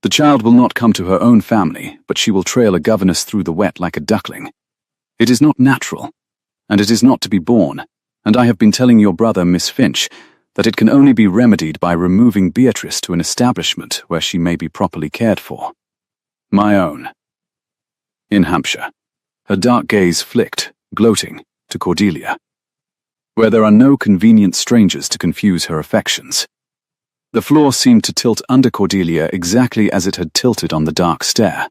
The child will not come to her own family, but she will trail a governess through the wet like a duckling. It is not natural, and it is not to be borne, and I have been telling your brother, Miss Finch, that it can only be remedied by removing Beatrice to an establishment where she may be properly cared for. My own. In Hampshire. Her dark gaze flicked, gloating, to Cordelia, where there are no convenient strangers to confuse her affections. The floor seemed to tilt under Cordelia exactly as it had tilted on the dark stair.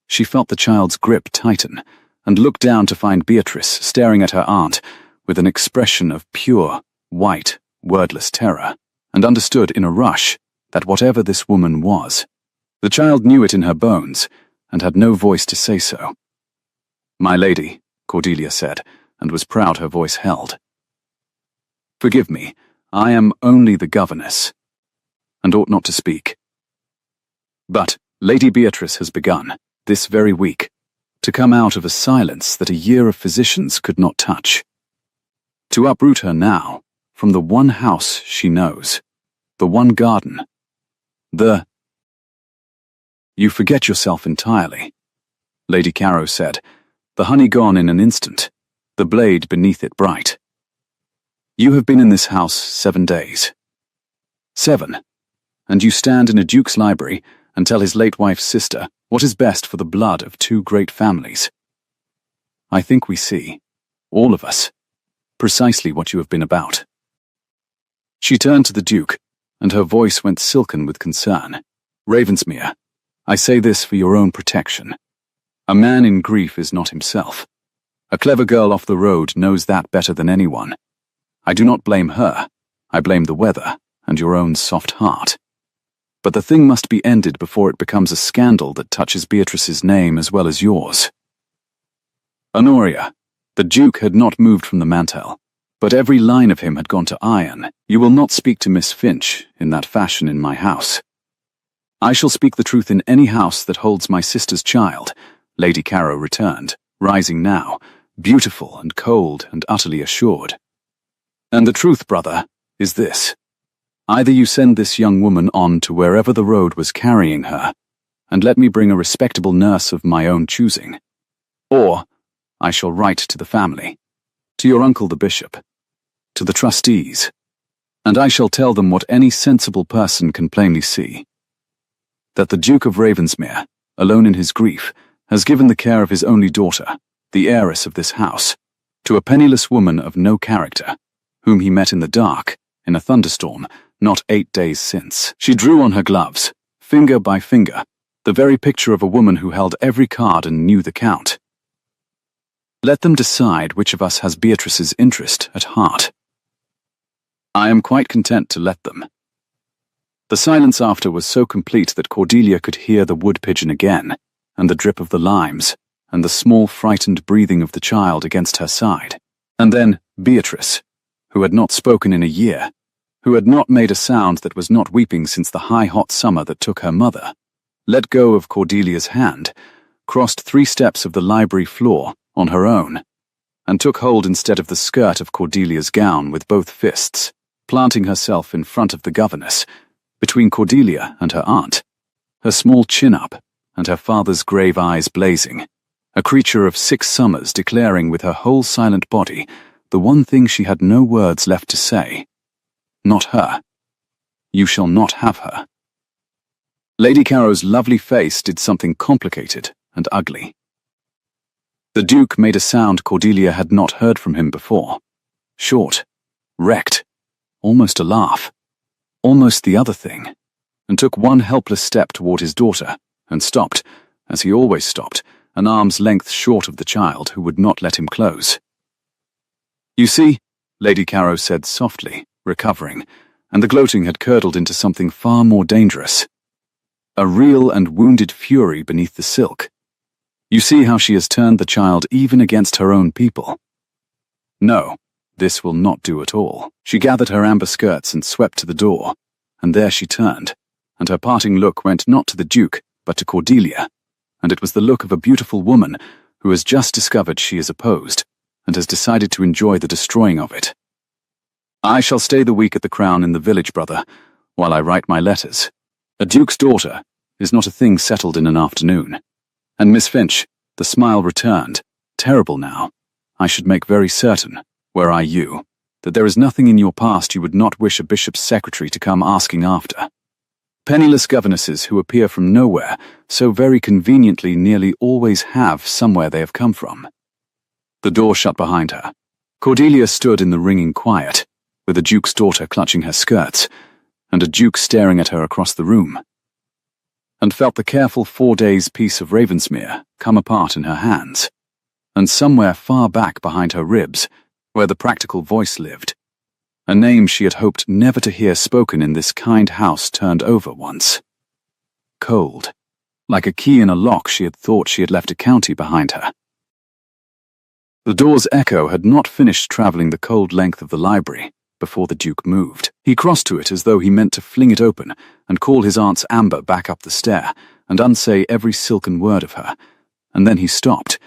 She felt the child's grip tighten, and looked down to find Beatrice staring at her aunt with an expression of pure, white, wordless terror, and understood in a rush that whatever this woman was, the child knew it in her bones, and had no voice to say so. My lady, Cordelia said, and was proud her voice held. Forgive me, I am only the governess, and ought not to speak. But Lady Beatrice has begun, this very week, to come out of a silence that a year of physicians could not touch. To uproot her now, from the one house she knows, the one garden, You forget yourself entirely, Lady Caro said, the honey gone in an instant, the blade beneath it bright. You have been in this house 7 days. 7. And you stand in a duke's library and tell his late wife's sister what is best for the blood of 2 great families. I think we see, all of us, precisely what you have been about. She turned to the Duke, and her voice went silken with concern. Ravensmere, I say this for your own protection. A man in grief is not himself. A clever girl off the road knows that better than anyone. I do not blame her. I blame the weather and your own soft heart. But the thing must be ended before it becomes a scandal that touches Beatrice's name as well as yours. Honoria, the Duke had not moved from the mantel, but every line of him had gone to iron. You will not speak to Miss Finch in that fashion in my house. I shall speak the truth in any house that holds my sister's child, Lady Caro returned, rising now, beautiful and cold and utterly assured. And the truth, brother, is this. Either you send this young woman on to wherever the road was carrying her, and let me bring a respectable nurse of my own choosing, or I shall write to the family, to your uncle the bishop, to the trustees, and I shall tell them what any sensible person can plainly see, that the Duke of Ravensmere, alone in his grief, has given the care of his only daughter, the heiress of this house, to a penniless woman of no character, whom he met in the dark, in a thunderstorm, not 8 days since. She drew on her gloves, finger by finger, the very picture of a woman who held every card and knew the count. Let them decide which of us has Beatrice's interest at heart. I am quite content to let them. The silence after was so complete that Cordelia could hear the wood pigeon again, and the drip of the limes, and the small frightened breathing of the child against her side. And then Beatrice, who had not spoken in a year, who had not made a sound that was not weeping since the high hot summer that took her mother, let go of Cordelia's hand, crossed 3 steps of the library floor on her own, and took hold instead of the skirt of Cordelia's gown with both fists, planting herself in front of the governess, between Cordelia and her aunt, her small chin up and her father's grave eyes blazing, a creature of 6 summers declaring with her whole silent body the one thing she had no words left to say. Not her. You shall not have her. Lady Caro's lovely face did something complicated and ugly. The Duke made a sound Cordelia had not heard from him before. Short, wrecked, almost a laugh, almost the other thing, and took one helpless step toward his daughter, and stopped, as he always stopped, an arm's length short of the child who would not let him close. You see, Lady Caro said softly, recovering, and the gloating had curdled into something far more dangerous. A real and wounded fury beneath the silk. You see how she has turned the child even against her own people. No, this will not do at all. She gathered her amber skirts and swept to the door, and there she turned, and her parting look went not to the Duke, but to Cordelia, and it was the look of a beautiful woman who has just discovered she is opposed, and has decided to enjoy the destroying of it. I shall stay the week at the Crown in the village, brother, while I write my letters. A duke's daughter is not a thing settled in an afternoon. And Miss Finch, the smile returned, terrible now. I should make very certain, were I you, that there is nothing in your past you would not wish a bishop's secretary to come asking after. Penniless governesses who appear from nowhere so very conveniently nearly always have somewhere they have come from. The door shut behind her. Cordelia stood in the ringing quiet, with a duke's daughter clutching her skirts, and a duke staring at her across the room, and felt the careful 4 days' piece of Ravensmere come apart in her hands, and somewhere far back behind her ribs, where the practical voice lived, a name she had hoped never to hear spoken in this kind house turned over once. Cold, like a key in a lock she had thought she had left a county behind her. The door's echo had not finished travelling the cold length of the library before the Duke moved. He crossed to it as though he meant to fling it open and call his aunt's Amber back up the stair and unsay every silken word of her, and then he stopped,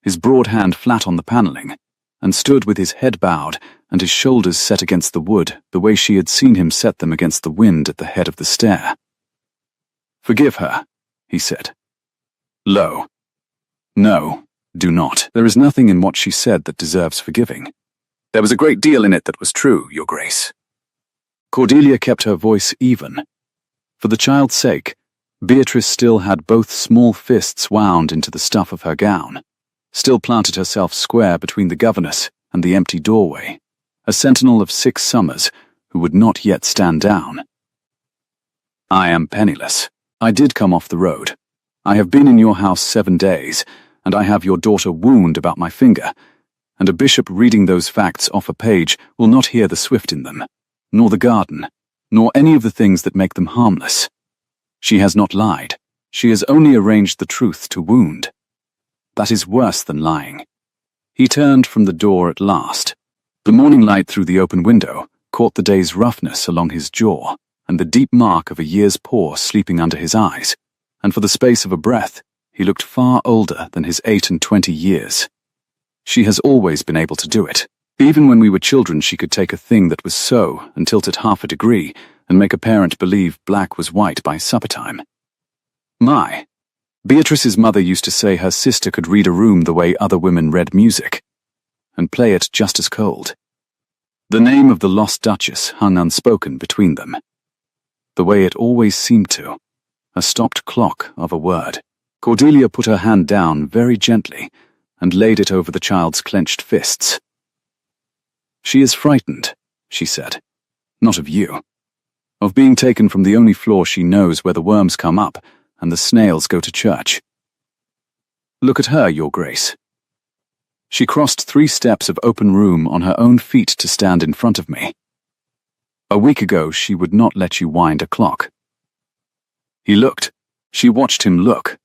his broad hand flat on the panelling, and stood with his head bowed and his shoulders set against the wood the way she had seen him set them against the wind at the head of the stair. "Forgive her," he said. Low. "No, do not. There is nothing in what she said that deserves forgiving. There was a great deal in it that was true, Your Grace." Cordelia kept her voice even. For the child's sake, Beatrice still had both small fists wound into the stuff of her gown, still planted herself square between the governess and the empty doorway, a sentinel of 6 summers who would not yet stand down. "I am penniless. I did come off the road. I have been in your house 7 days, and I have your daughter wound about my finger, and a bishop reading those facts off a page will not hear the swift in them, nor the garden, nor any of the things that make them harmless. She has not lied. She has only arranged the truth to wound. That is worse than lying." He turned from the door at last. The morning light through the open window caught the day's roughness along his jaw and the deep mark of a year's paw sleeping under his eyes, and for the space of a breath he looked far older than his 28 years. She has always been able to do it. Even when we were children she could take a thing that was so and tilt it half a degree and make a parent believe black was white by supper time. My, Beatrice's mother used to say her sister could read a room the way other women read music, and play it just as cold. The name of the lost Duchess hung unspoken between them, the way it always seemed to, a stopped clock of a word. Cordelia put her hand down very gently and laid it over the child's clenched fists. "She is frightened," she said. "Not of you. Of being taken from the only floor she knows where the worms come up and the snails go to church. Look at her, Your Grace." She crossed 3 steps of open room on her own feet to stand in front of me. "A week ago she would not let you wind a clock." He looked. She watched him look,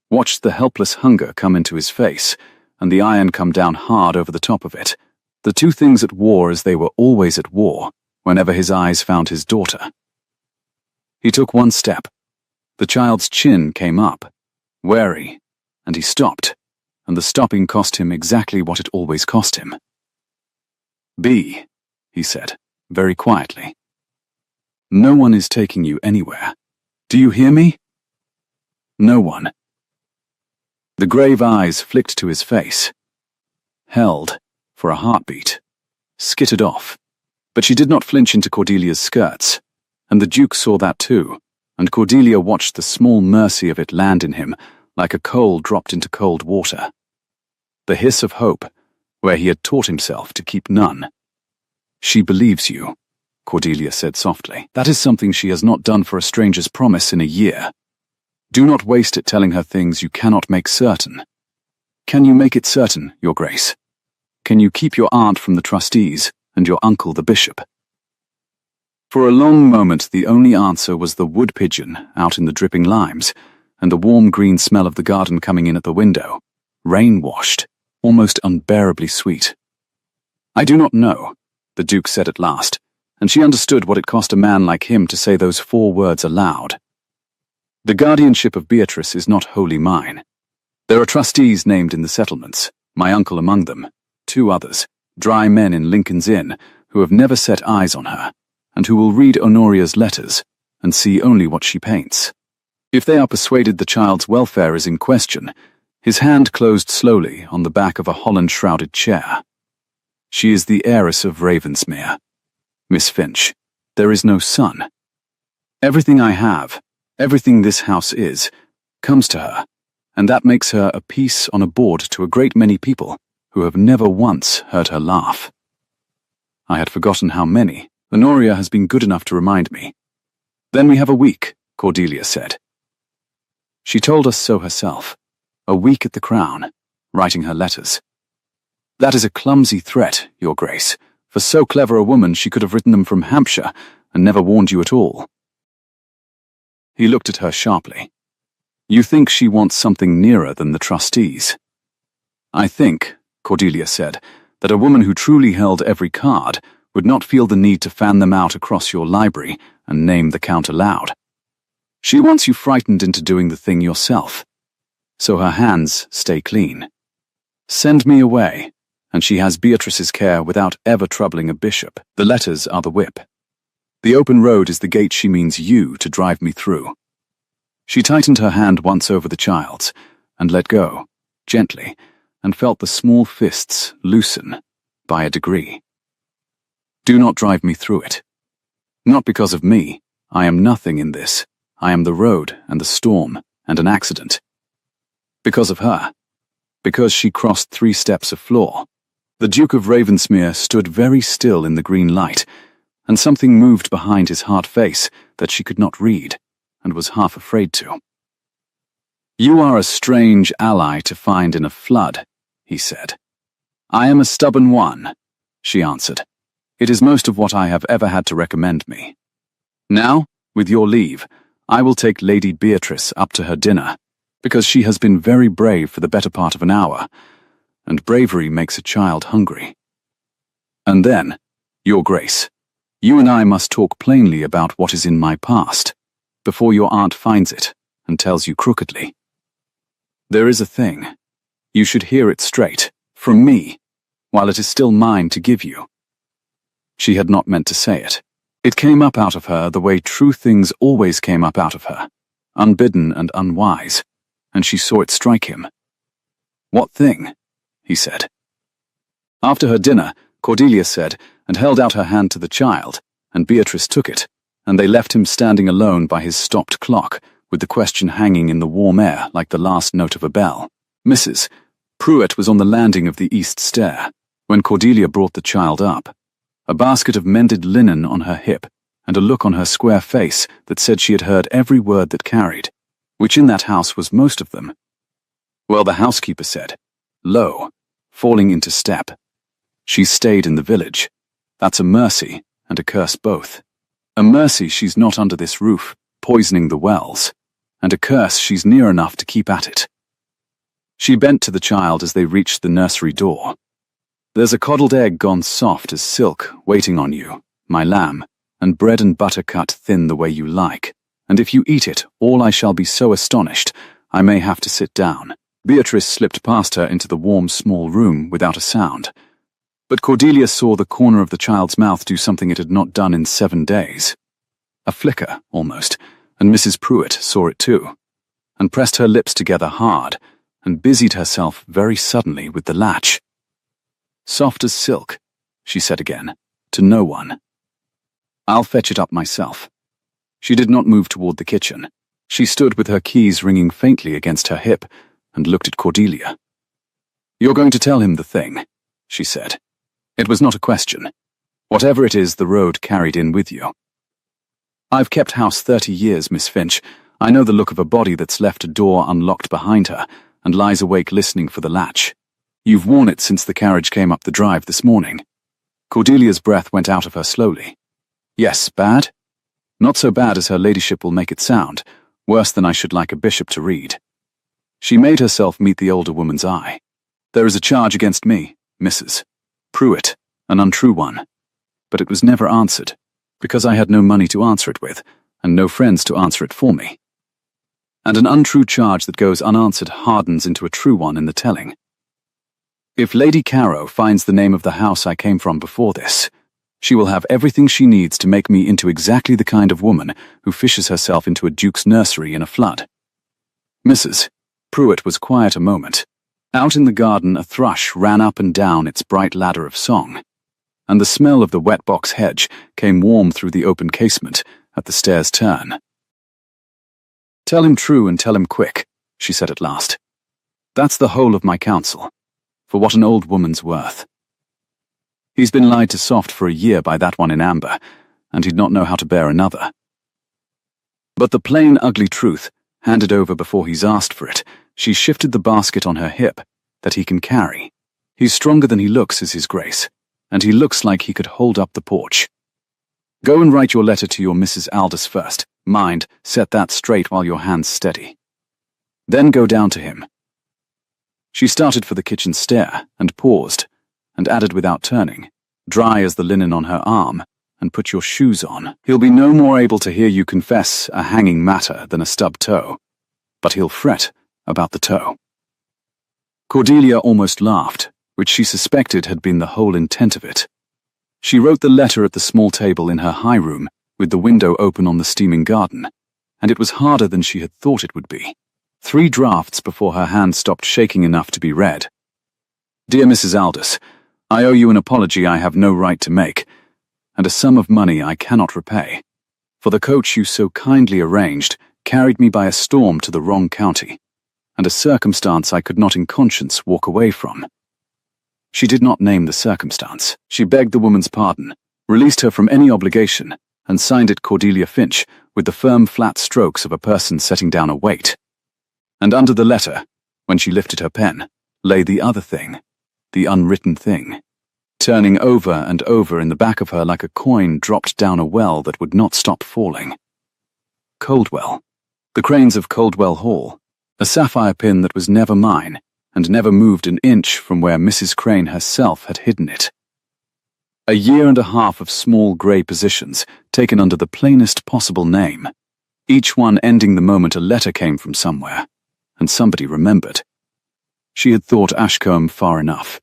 watched the helpless hunger come into his face, and the iron come down hard over the top of it, the 2 things at war as they were always at war, whenever his eyes found his daughter. He took 1 step. The child's chin came up, wary, and he stopped, and the stopping cost him exactly what it always cost him. "B," he said, very quietly. "No one is taking you anywhere. Do you hear me? No one." The grave eyes flicked to his face, held for a heartbeat, skittered off, but she did not flinch into Cordelia's skirts, and the Duke saw that too, and Cordelia watched the small mercy of it land in him like a coal dropped into cold water. The hiss of hope, where he had taught himself to keep none. "She believes you," Cordelia said softly. "That is something she has not done for a stranger's promise in a year. Do not waste it telling her things you cannot make certain. Can you make it certain, Your Grace?" Can you keep your aunt from the trustees and your uncle the bishop?" For a long moment the only answer was the wood pigeon out in the dripping limes, and the warm green smell of the garden coming in at the window, rain-washed, almost unbearably sweet. "I do not know," the Duke said at last, and she understood what it cost a man like him to say those 4 words aloud. "The guardianship of Beatrice is not wholly mine. There are trustees named in the settlements, my uncle among them, 2 others, dry men in Lincoln's Inn, who have never set eyes on her, and who will read Honoria's letters and see only what she paints. If they are persuaded the child's welfare is in question," his hand closed slowly on the back of a holland-shrouded chair, "she is the heiress of Ravensmere. Miss Finch, there is no son. Everything I have, everything this house is, comes to her, and that makes her a piece on a board to a great many people who have never once heard her laugh." I had forgotten how many. Honoria has been good enough to remind me. "Then we have a week," Cordelia said. She told us so herself. A week at the Crown, writing her letters. "That is a clumsy threat, Your Grace. For so clever a woman she could have written them from Hampshire and never warned you at all." He looked at her sharply. "You think she wants something nearer than the trustees?" "I think," Cordelia said, "that a woman who truly held every card would not feel the need to fan them out across your library and name the Count aloud. She wants you frightened into doing the thing yourself. So her hands stay clean. Send me away, and she has Beatrice's care without ever troubling a bishop. The letters are the whip. The open road is the gate she means you to drive me through." She tightened her hand once over the child's, and let go, gently, and felt the small fists loosen, by a degree. "Do not drive me through it. Not because of me. I am nothing in this. I am the road and the storm and an accident. Because of her. Because she crossed 3 steps of floor." The Duke of Ravensmere stood very still in the green light, and something moved behind his hard face that she could not read, and was half afraid to. "You are a strange ally to find in a flood," he said. "I am a stubborn one," she answered. "It is most of what I have ever had to recommend me. Now, with your leave, I will take Lady Beatrice up to her dinner, because she has been very brave for the better part of an hour, and bravery makes a child hungry. And then, Your Grace, you and I must talk plainly about what is in my past, before your aunt finds it and tells you crookedly. There is a thing. You should hear it straight, from me, while it is still mine to give you." She had not meant to say it. It came up out of her the way true things always came up out of her, unbidden and unwise, and she saw it strike him. "What thing?" he said. After her dinner, Cordelia said, and held out her hand to the child, and Beatrice took it, and they left him standing alone by his stopped clock, with the question hanging in the warm air like the last note of a bell. Mrs. Pruitt was on the landing of the east stair, when Cordelia brought the child up, a basket of mended linen on her hip, and a look on her square face that said she had heard every word that carried, which in that house was most of them. Well, the housekeeper said, low, falling into step, "She's stayed in the village. That's a mercy and a curse both. A mercy she's not under this roof, poisoning the wells, and a curse she's near enough to keep at it." She bent to the child as they reached the nursery door. "There's a coddled egg gone soft as silk waiting on you, my lamb, and bread and butter cut thin the way you like, and if you eat it, all I shall be so astonished, I may have to sit down." Beatrice slipped past her into the warm small room without a sound, but Cordelia saw the corner of the child's mouth do something it had not done in 7 days. A flicker, almost, and Mrs. Pruitt saw it too, and pressed her lips together hard, and busied herself very suddenly with the latch. "Soft as silk," she said again, to no one. "I'll fetch it up myself." She did not move toward the kitchen. She stood with her keys ringing faintly against her hip, and looked at Cordelia. "You're going to tell him the thing," she said. It was not a question. Whatever it is the road carried in with you. "I've kept house 30 years, Miss Finch. I know the look of a body that's left a door unlocked behind her, and lies awake listening for the latch. You've worn it since the carriage came up the drive this morning." Cordelia's breath went out of her slowly. "Yes, bad? Not so bad as her ladyship will make it sound, worse than I should like a bishop to read." She made herself meet the older woman's eye. "There is a charge against me, Mrs. Pruitt, an untrue one. But it was never answered, because I had no money to answer it with, and no friends to answer it for me. And an untrue charge that goes unanswered hardens into a true one in the telling. If Lady Caro finds the name of the house I came from before this, she will have everything she needs to make me into exactly the kind of woman who fishes herself into a duke's nursery in a flood." Mrs. Pruitt was quiet a moment. Out in the garden a thrush ran up and down its bright ladder of song, and the smell of the wet box hedge came warm through the open casement at the stairs' turn. "Tell him true and tell him quick," she said at last. "That's the whole of my counsel, for what an old woman's worth. He's been lied to soft for a year by that one in amber, and he'd not know how to bear another. But the plain, ugly truth, handed over before he's asked for it, she shifted the basket on her hip, that he can carry. He's stronger than he looks, is his grace, and he looks like he could hold up the porch. Go and write your letter to your Mrs. Aldous first. Mind, set that straight while your hand's steady. Then go down to him." She started for the kitchen stair, and paused, and added without turning, dry as the linen on her arm, "And put your shoes on. He'll be no more able to hear you confess a hanging matter than a stubbed toe, but he'll fret about the toe." Cordelia almost laughed, which she suspected had been the whole intent of it. She wrote the letter at the small table in her high room, with the window open on the steaming garden, and it was harder than she had thought it would be. 3 drafts before her hand stopped shaking enough to be read. "Dear Mrs. Aldous, I owe you an apology I have no right to make, and a sum of money I cannot repay. For the coach you so kindly arranged carried me by a storm to the wrong county, and a circumstance I could not in conscience walk away from." She did not name the circumstance. She begged the woman's pardon, released her from any obligation, and signed it Cordelia Finch with the firm flat strokes of a person setting down a weight. And under the letter, when she lifted her pen, lay the other thing, the unwritten thing, turning over and over in the back of her like a coin dropped down a well that would not stop falling. Coldwell. The Cranes of Coldwell Hall, a sapphire pin that was never mine, and never moved an inch from where Mrs. Crane herself had hidden it. A year and a half of small grey positions, taken under the plainest possible name, each one ending the moment a letter came from somewhere, and somebody remembered. She had thought Ashcombe far enough.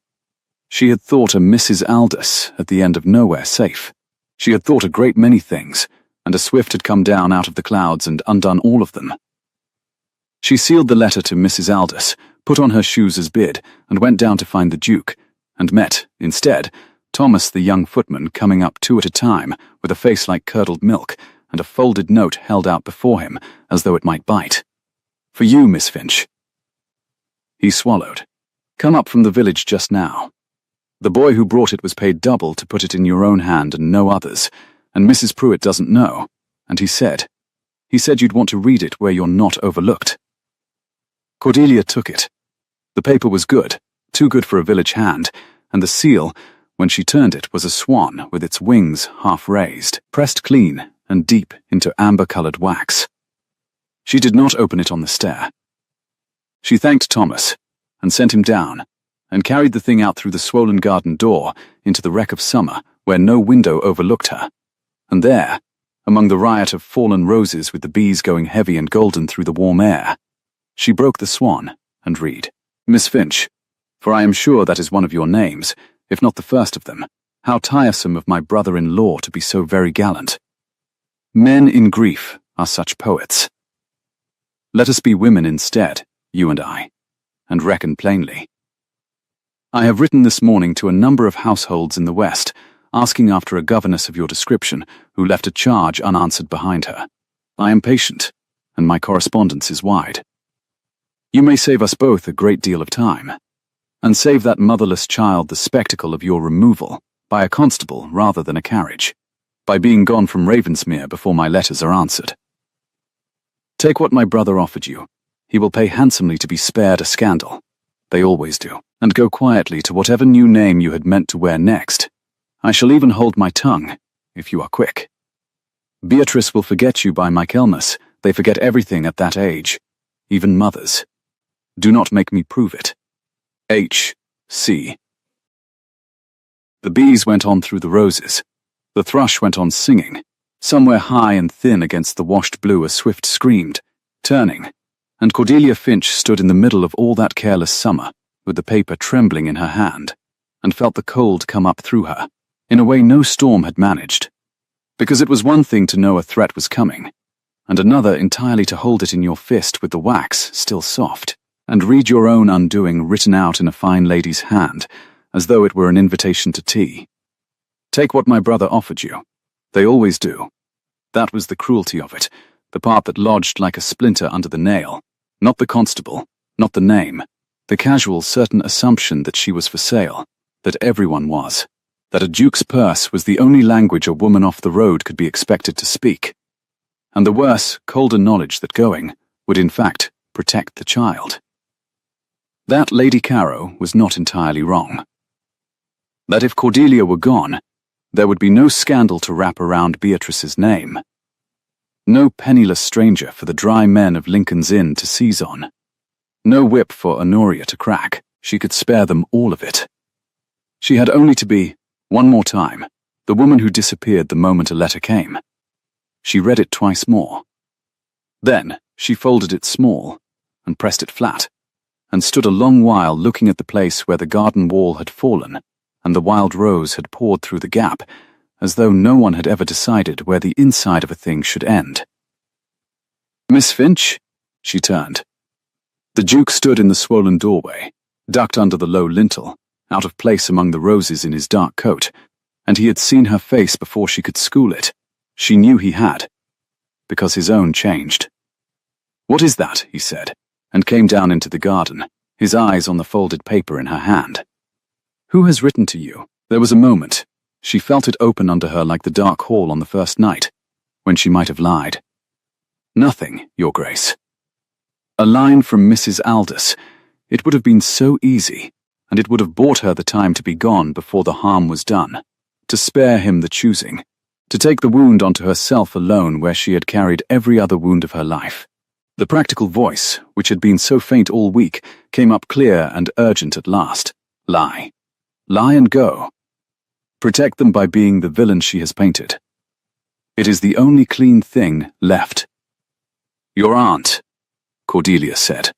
She had thought a Mrs. Aldous at the end of nowhere safe. She had thought a great many things, and a swift had come down out of the clouds and undone all of them. She sealed the letter to Mrs. Aldous, put on her shoes as bid, and went down to find the Duke, and met, instead, Thomas the young footman coming up 2 at a time, with a face like curdled milk, and a folded note held out before him, as though it might bite. "For you, Miss Finch." He swallowed. "Come up from the village just now. The boy who brought it was paid double to put it in your own hand and no others, and Mrs. Pruitt doesn't know, and he said you'd want to read it where you're not overlooked." Cordelia took it. The paper was good, too good for a village hand, and the seal, when she turned it, was a swan with its wings half raised, pressed clean and deep into amber-coloured wax. She did not open it on the stair. She thanked Thomas, and sent him down, and carried the thing out through the swollen garden door into the wreck of summer, where no window overlooked her. And there, among the riot of fallen roses with the bees going heavy and golden through the warm air, she broke the swan and read, "Miss Finch, for I am sure that is one of your names, if not the first of them, how tiresome of my brother-in-law to be so very gallant. Men in grief are such poets. Let us be women instead, you and I, and reckon plainly. I have written this morning to a number of households in the West, asking after a governess of your description who left a charge unanswered behind her. I am patient, and my correspondence is wide. You may save us both a great deal of time, and save that motherless child the spectacle of your removal by a constable rather than a carriage, by being gone from Ravensmere before my letters are answered. Take what my brother offered you. He will pay handsomely to be spared a scandal. They always do. and go quietly to whatever new name you had meant to wear next. I shall even hold my tongue, if you are quick. Beatrice will forget you by Michaelmas. They forget everything at that age, even mothers. Do not make me prove it. H.C. The bees went on through the roses. The thrush went on singing. Somewhere high and thin against the washed blue a swift screamed, turning, and Cordelia Finch stood in the middle of all that careless summer, with the paper trembling in her hand, and felt the cold come up through her, in a way no storm had managed. Because it was one thing to know a threat was coming, and another entirely to hold it in your fist with the wax still soft, and read your own undoing written out in a fine lady's hand, as though it were an invitation to tea. Take what my brother offered you. They always do. That was the cruelty of it, the part that lodged like a splinter under the nail. Not the constable, not the name, the casual certain assumption that she was for sale, that everyone was, that a duke's purse was the only language a woman off the road could be expected to speak, and the worse, colder knowledge that going would in fact protect the child. That Lady Caro was not entirely wrong. That if Cordelia were gone, there would be no scandal to wrap around Beatrice's name. No penniless stranger for the dry men of Lincoln's Inn to seize on. No whip for Honoria to crack. She could spare them all of it. She had only to be, one more time, the woman who disappeared the moment a letter came. She read it twice more. Then she folded it small and pressed it flat, and stood a long while looking at the place where the garden wall had fallen and the wild rose had poured through the gap, as though no one had ever decided where the inside of a thing should end. Miss Finch? She turned. The Duke stood in the swollen doorway, ducked under the low lintel, out of place among the roses in his dark coat, and he had seen her face before she could school it. She knew he had, because his own changed. What is that? He said, and came down into the garden, his eyes on the folded paper in her hand. Who has written to you? There was a moment. She felt it open under her like the dark hall on the first night, when she might have lied. Nothing, Your Grace. A line from Mrs. Aldous. It would have been so easy, and it would have bought her the time to be gone before the harm was done, to spare him the choosing, to take the wound onto herself alone where she had carried every other wound of her life. The practical voice, which had been so faint all week, came up clear and urgent at last. Lie. Lie and go. Protect them by being the villain she has painted. It is the only clean thing left. Your aunt, Cordelia said.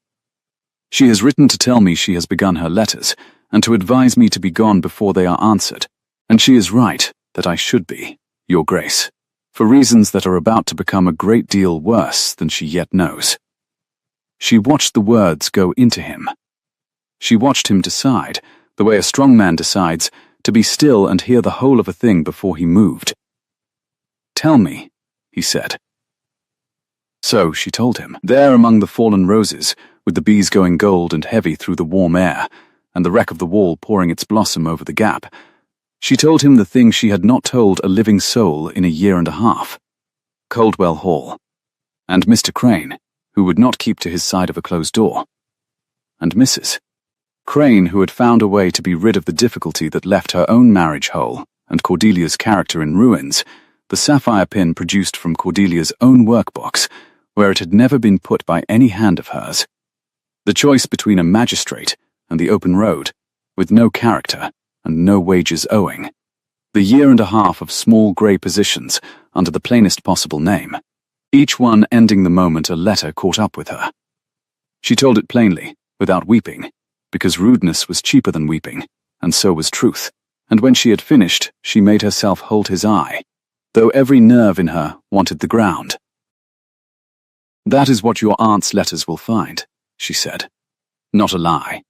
She has written to tell me she has begun her letters, and to advise me to be gone before they are answered, and she is right that I should be, Your Grace, for reasons that are about to become a great deal worse than she yet knows. She watched the words go into him. She watched him decide, the way a strong man decides, to be still and hear the whole of a thing before he moved. Tell me, he said. So she told him, there among the fallen roses, with the bees going gold and heavy through the warm air, and the wreck of the wall pouring its blossom over the gap, she told him the thing she had not told a living soul in a year and a half. Coldwell Hall, and Mr. Crane, who would not keep to his side of a closed door, and Mrs. Crane, who had found a way to be rid of the difficulty that left her own marriage whole and Cordelia's character in ruins, the sapphire pin produced from Cordelia's own workbox, where it had never been put by any hand of hers. The choice between a magistrate and the open road, with no character and no wages owing. The year and a half of small grey positions under the plainest possible name, each one ending the moment a letter caught up with her. She told it plainly, without weeping, because rudeness was cheaper than weeping, and so was truth, and when she had finished, she made herself hold his eye, though every nerve in her wanted the ground. That is what your aunt's letters will find, she said. Not a lie.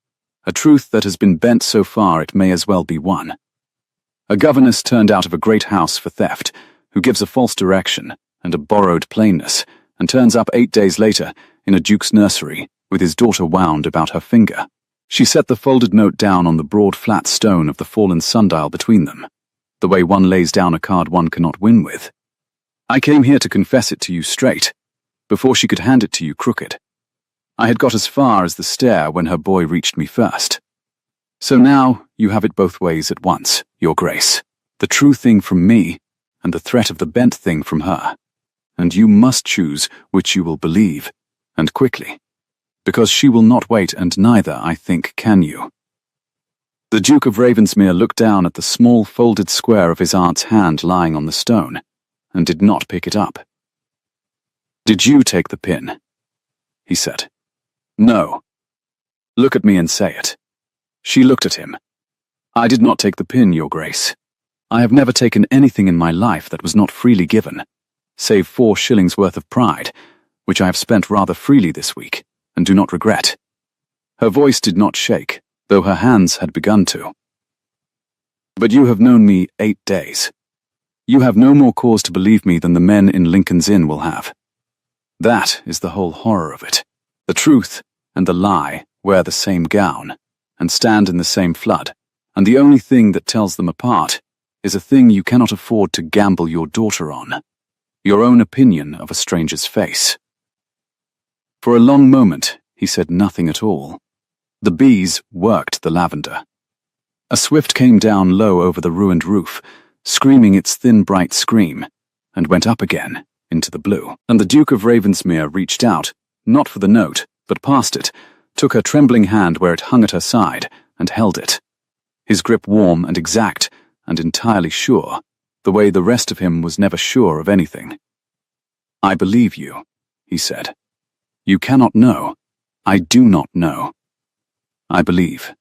A truth that has been bent so far it may as well be one. A governess turned out of a great house for theft, who gives a false direction and a borrowed plainness, and turns up 8 days later in a duke's nursery with his daughter wound about her finger. She set the folded note down on the broad flat stone of the fallen sundial between them, the way one lays down a card one cannot win with. I came here to confess it to you straight, before she could hand it to you crooked. I had got as far as the stair when her boy reached me first. So now you have it both ways at once, Your Grace. The true thing from me, and the threat of the bent thing from her. And you must choose which you will believe, and quickly. Because she will not wait, and neither, I think, can you. The Duke of Ravensmere looked down at the small folded square of his aunt's hand lying on the stone, and did not pick it up. "Did you take the pin?" he said. "No." "Look at me and say it." She looked at him. "I did not take the pin, Your Grace. I have never taken anything in my life that was not freely given, save 4 shillings worth of pride, which I have spent rather freely this week, and do not regret." Her voice did not shake, though her hands had begun to. "But you have known me 8 days. You have no more cause to believe me than the men in Lincoln's Inn will have. That is the whole horror of it. The truth and the lie wear the same gown, and stand in the same flood, and the only thing that tells them apart is a thing you cannot afford to gamble your daughter on: your own opinion of a stranger's face." For a long moment he said nothing at all. The bees worked the lavender. A swift came down low over the ruined roof, screaming its thin bright scream, and went up again into the blue. And the Duke of Ravensmere reached out, not for the note, but past it, took her trembling hand where it hung at her side, and held it. His grip warm and exact, and entirely sure, the way the rest of him was never sure of anything. "I believe you," he said. "You cannot know. I do not know. I believe."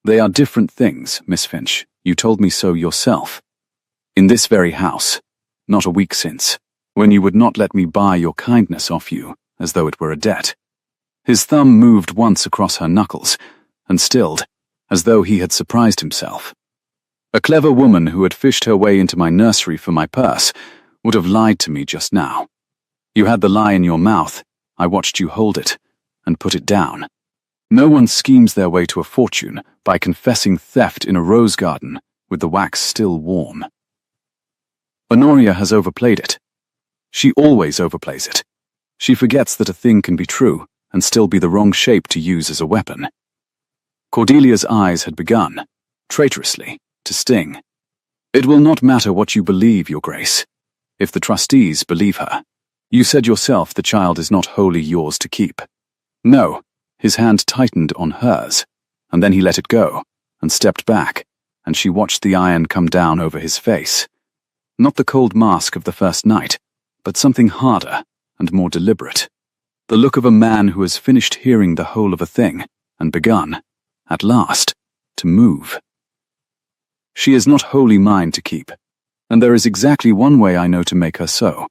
"They are different things, Miss Finch. You told me so yourself. In this very house, not a week since, when you would not let me buy your kindness off you, as though it were a debt." His thumb moved once across her knuckles, and stilled, as though he had surprised himself. "A clever woman who had fished her way into my nursery for my purse would have lied to me just now. You had the lie in your mouth. I watched you hold it, and put it down. No one schemes their way to a fortune by confessing theft in a rose garden with the wax still warm. Honoria has overplayed it. She always overplays it. She forgets that a thing can be true and still be the wrong shape to use as a weapon." Cordelia's eyes had begun, traitorously, to sting. "It will not matter what you believe, Your Grace, if the trustees believe her. You said yourself the child is not wholly yours to keep." "No." His hand tightened on hers, and then he let it go, and stepped back, and she watched the iron come down over his face. Not the cold mask of the first night, but something harder and more deliberate. The look of a man who has finished hearing the whole of a thing, and begun, at last, to move. "She is not wholly mine to keep, and there is exactly one way I know to make her so.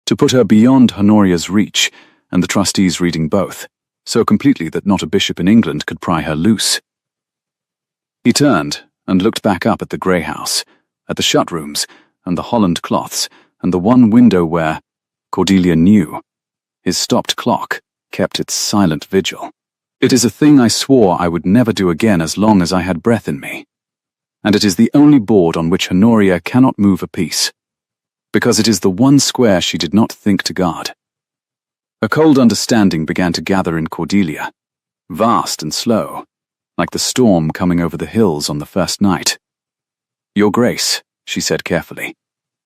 To put her beyond Honoria's reach, and the trustees reading both, so completely that not a bishop in England could pry her loose." He turned and looked back up at the grey house, at the shut rooms, and the Holland cloths, and the one window where, Cordelia knew, his stopped clock kept its silent vigil. "It is a thing I swore I would never do again as long as I had breath in me. And it is the only board on which Honoria cannot move a piece, because it is the one square she did not think to guard." A cold understanding began to gather in Cordelia, vast and slow, like the storm coming over the hills on the first night. "Your Grace," she said carefully,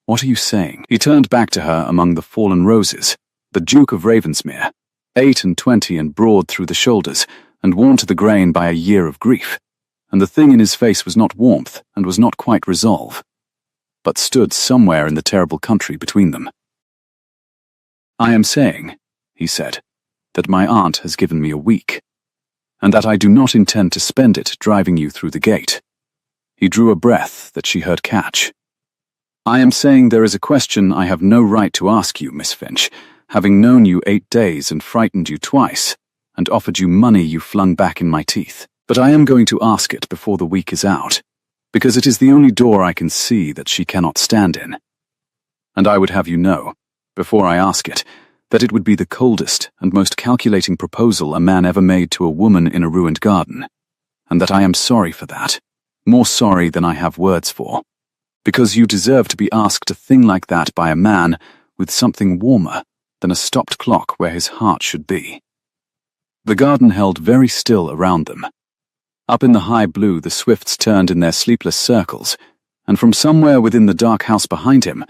"what are you saying?" He turned back to her among the fallen roses, the Duke of Ravensmere, 28 and broad through the shoulders, and worn to the grain by a year of grief, and the thing in his face was not warmth and was not quite resolve, but stood somewhere in the terrible country between them. "I am saying," he said, "that my aunt has given me a week, and that I do not intend to spend it driving you through the gate." He drew a breath that she heard catch. "I am saying there is a question I have no right to ask you, Miss Finch, having known you 8 days and frightened you twice, and offered you money you flung back in my teeth. But I am going to ask it before the week is out, because it is the only door I can see that she cannot stand in. And I would have you know, before I ask it, that it would be the coldest and most calculating proposal a man ever made to a woman in a ruined garden, and that I am sorry for that, more sorry than I have words for, because you deserve to be asked a thing like that by a man with something warmer than a stopped clock where his heart should be." The garden held very still around them. Up in the high blue, the swifts turned in their sleepless circles, and from somewhere within the dark house behind him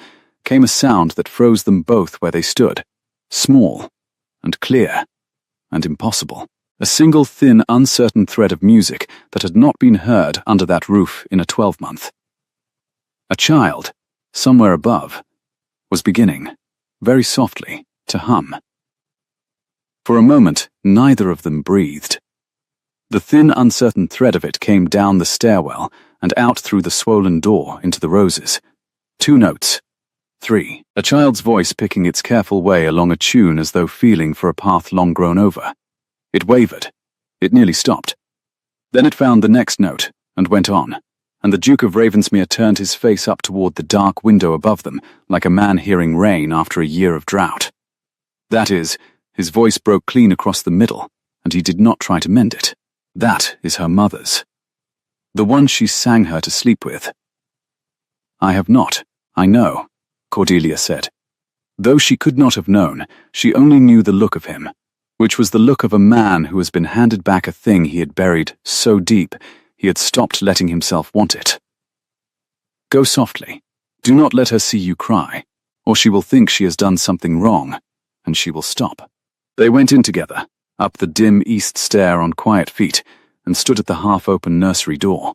came a sound that froze them both where they stood, small and clear and impossible. A single thin, uncertain thread of music that had not been heard under that roof in a 12-month. A child, somewhere above, was beginning, very softly, to hum. For a moment, neither of them breathed. The thin, uncertain thread of it came down the stairwell and out through the swollen door into the roses. 2 notes. 3. A child's voice picking its careful way along a tune as though feeling for a path long grown over. It wavered. It nearly stopped. Then it found the next note and went on, and the Duke of Ravensmere turned his face up toward the dark window above them, like a man hearing rain after a year of drought. That is, his voice broke clean across the middle, and he did not try to mend it. That is her mother's. The one she sang her to sleep with. I have not, I know, Cordelia said. Though she could not have known, she only knew the look of him, which was the look of a man who has been handed back a thing he had buried so deep he had stopped letting himself want it. Go softly. Do not let her see you cry, or she will think she has done something wrong, and she will stop. They went in together, up the dim east stair on quiet feet, and stood at the half-open nursery door.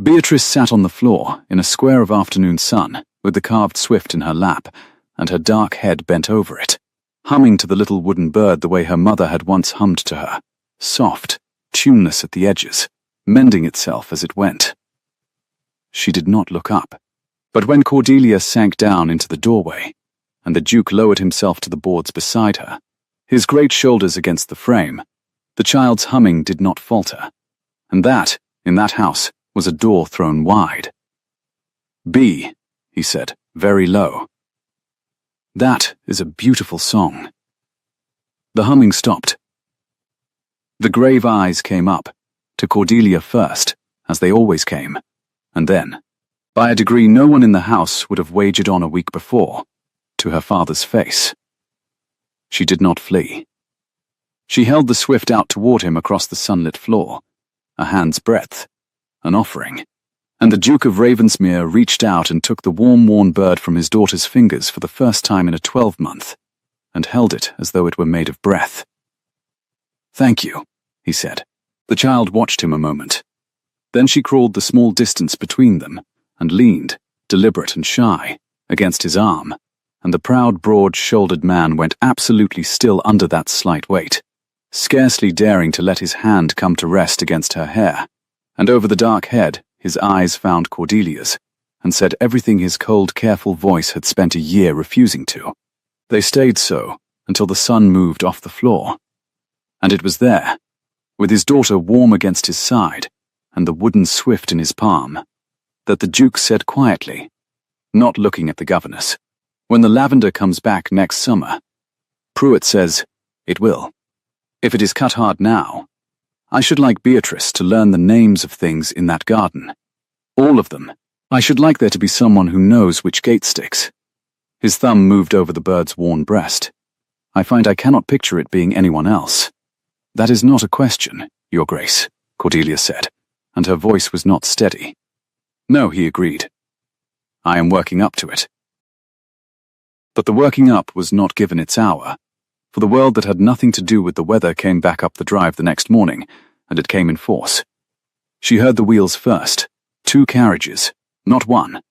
Beatrice sat on the floor in a square of afternoon sun, with the carved swift in her lap, and her dark head bent over it, humming to the little wooden bird the way her mother had once hummed to her, soft, tuneless at the edges, mending itself as it went. She did not look up, but when Cordelia sank down into the doorway, and the Duke lowered himself to the boards beside her, his great shoulders against the frame, the child's humming did not falter, and that, in that house, was a door thrown wide. "B," he said, very low. "That is a beautiful song." The humming stopped. The grave eyes came up, to Cordelia first, as they always came, and then, by a degree no one in the house would have wagered on a week before, to her father's face. She did not flee. She held the swift out toward him across the sunlit floor, a hand's breadth, an offering, and the Duke of Ravensmere reached out and took the warm-worn bird from his daughter's fingers for the first time in a 12-month, and held it as though it were made of breath. "Thank you," he said. The child watched him a moment. Then she crawled the small distance between them, and leaned, deliberate and shy, against his arm, and the proud, broad-shouldered man went absolutely still under that slight weight, scarcely daring to let his hand come to rest against her hair, and over the dark head his eyes found Cordelia's, and said everything his cold, careful voice had spent a year refusing to. They stayed so until the sun moved off the floor, and it was there, with his daughter warm against his side, and the wooden swift in his palm, that the Duke said quietly, not looking at the governess, "When the lavender comes back next summer, Pruitt says it will. If it is cut hard now, I should like Beatrice to learn the names of things in that garden. All of them. I should like there to be someone who knows which gate sticks." His thumb moved over the bird's worn breast. "I find I cannot picture it being anyone else." "That is not a question, Your Grace," Cordelia said, and her voice was not steady. "No," he agreed. "I am working up to it." But the working up was not given its hour, for the world that had nothing to do with the weather came back up the drive the next morning, and it came in force. She heard the wheels first, 2 carriages, not one,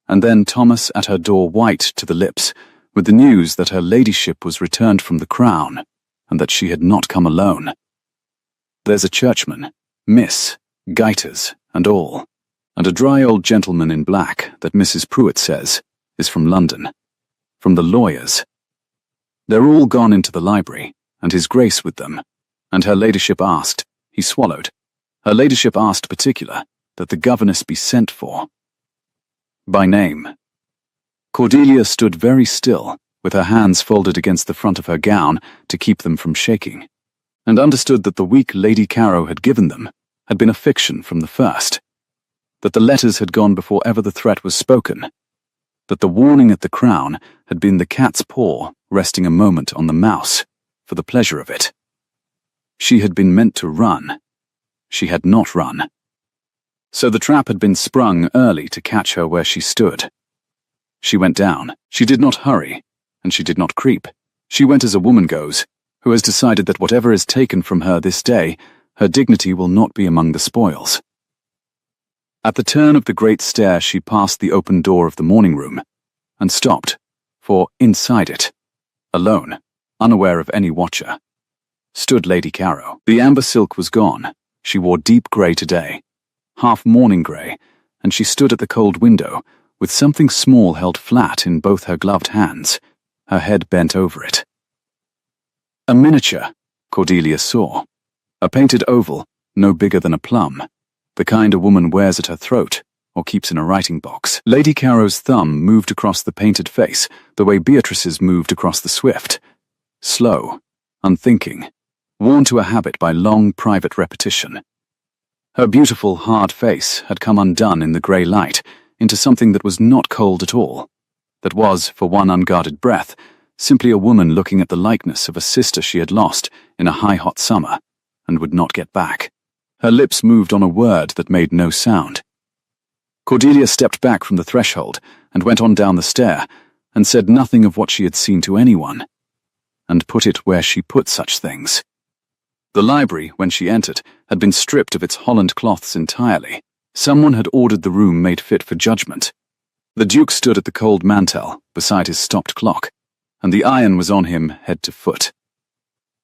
and then Thomas at her door, white to the lips, with the news that her ladyship was returned from the Crown, and that she had not come alone. There's a churchman, Miss, gaiters, and all, and a dry old gentleman in black that Mrs. Pruitt says is from London, from the lawyers. They're all gone into the library, and his Grace with them, and her ladyship asked, he swallowed, her ladyship asked particular, that the governess be sent for. By name. Cordelia stood very still, with her hands folded against the front of her gown to keep them from shaking, and understood that the week Lady Carow had given them had been a fiction from the first, that the letters had gone before ever the threat was spoken, that the warning at the Crown had been the cat's paw resting a moment on the mouse, for the pleasure of it. She had been meant to run, She had not run. So the trap had been sprung early to catch her where she stood. She went down. She did not hurry, and she did not creep. She went as a woman goes, who has decided that whatever is taken from her this day, her dignity will not be among the spoils. At the turn of the great stair she passed the open door of the morning room, and stopped, for inside it, alone, unaware of any watcher, stood Lady Caro. The amber silk was gone. She wore deep grey today, half morning grey, and she stood at the cold window, with something small held flat in both her gloved hands, her head bent over it. A miniature, Cordelia saw. A painted oval, no bigger than a plum, the kind a woman wears at her throat or keeps in a writing box. Lady Caro's thumb moved across the painted face the way Beatrice's moved across the swift. Slow, unthinking, worn to a habit by long private repetition. Her beautiful, hard face had come undone in the grey light into something that was not cold at all, that was, for one unguarded breath, simply a woman looking at the likeness of a sister she had lost in a high-hot summer and would not get back. Her lips moved on a word that made no sound. Cordelia stepped back from the threshold and went on down the stair and said nothing of what she had seen to anyone, and put it where she put such things. The library, when she entered, had been stripped of its holland cloths entirely. Someone had ordered the room made fit for judgment. The Duke stood at the cold mantel, beside his stopped clock, and the iron was on him head to foot.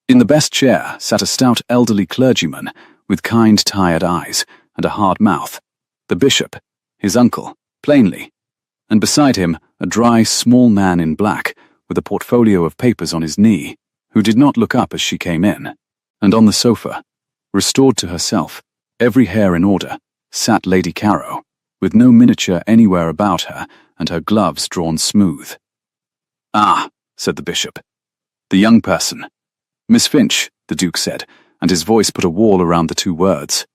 In the best chair sat a stout elderly clergyman with kind tired eyes and a hard mouth, the bishop, his uncle, plainly, and beside him a dry, small man in black with a portfolio of papers on his knee, who did not look up as she came in. And on the sofa, restored to herself, every hair in order, sat Lady Caro, with no miniature anywhere about her and her gloves drawn smooth. "Ah," said the bishop. "The young person." "Miss Finch," the Duke said, and his voice put a wall around the two words.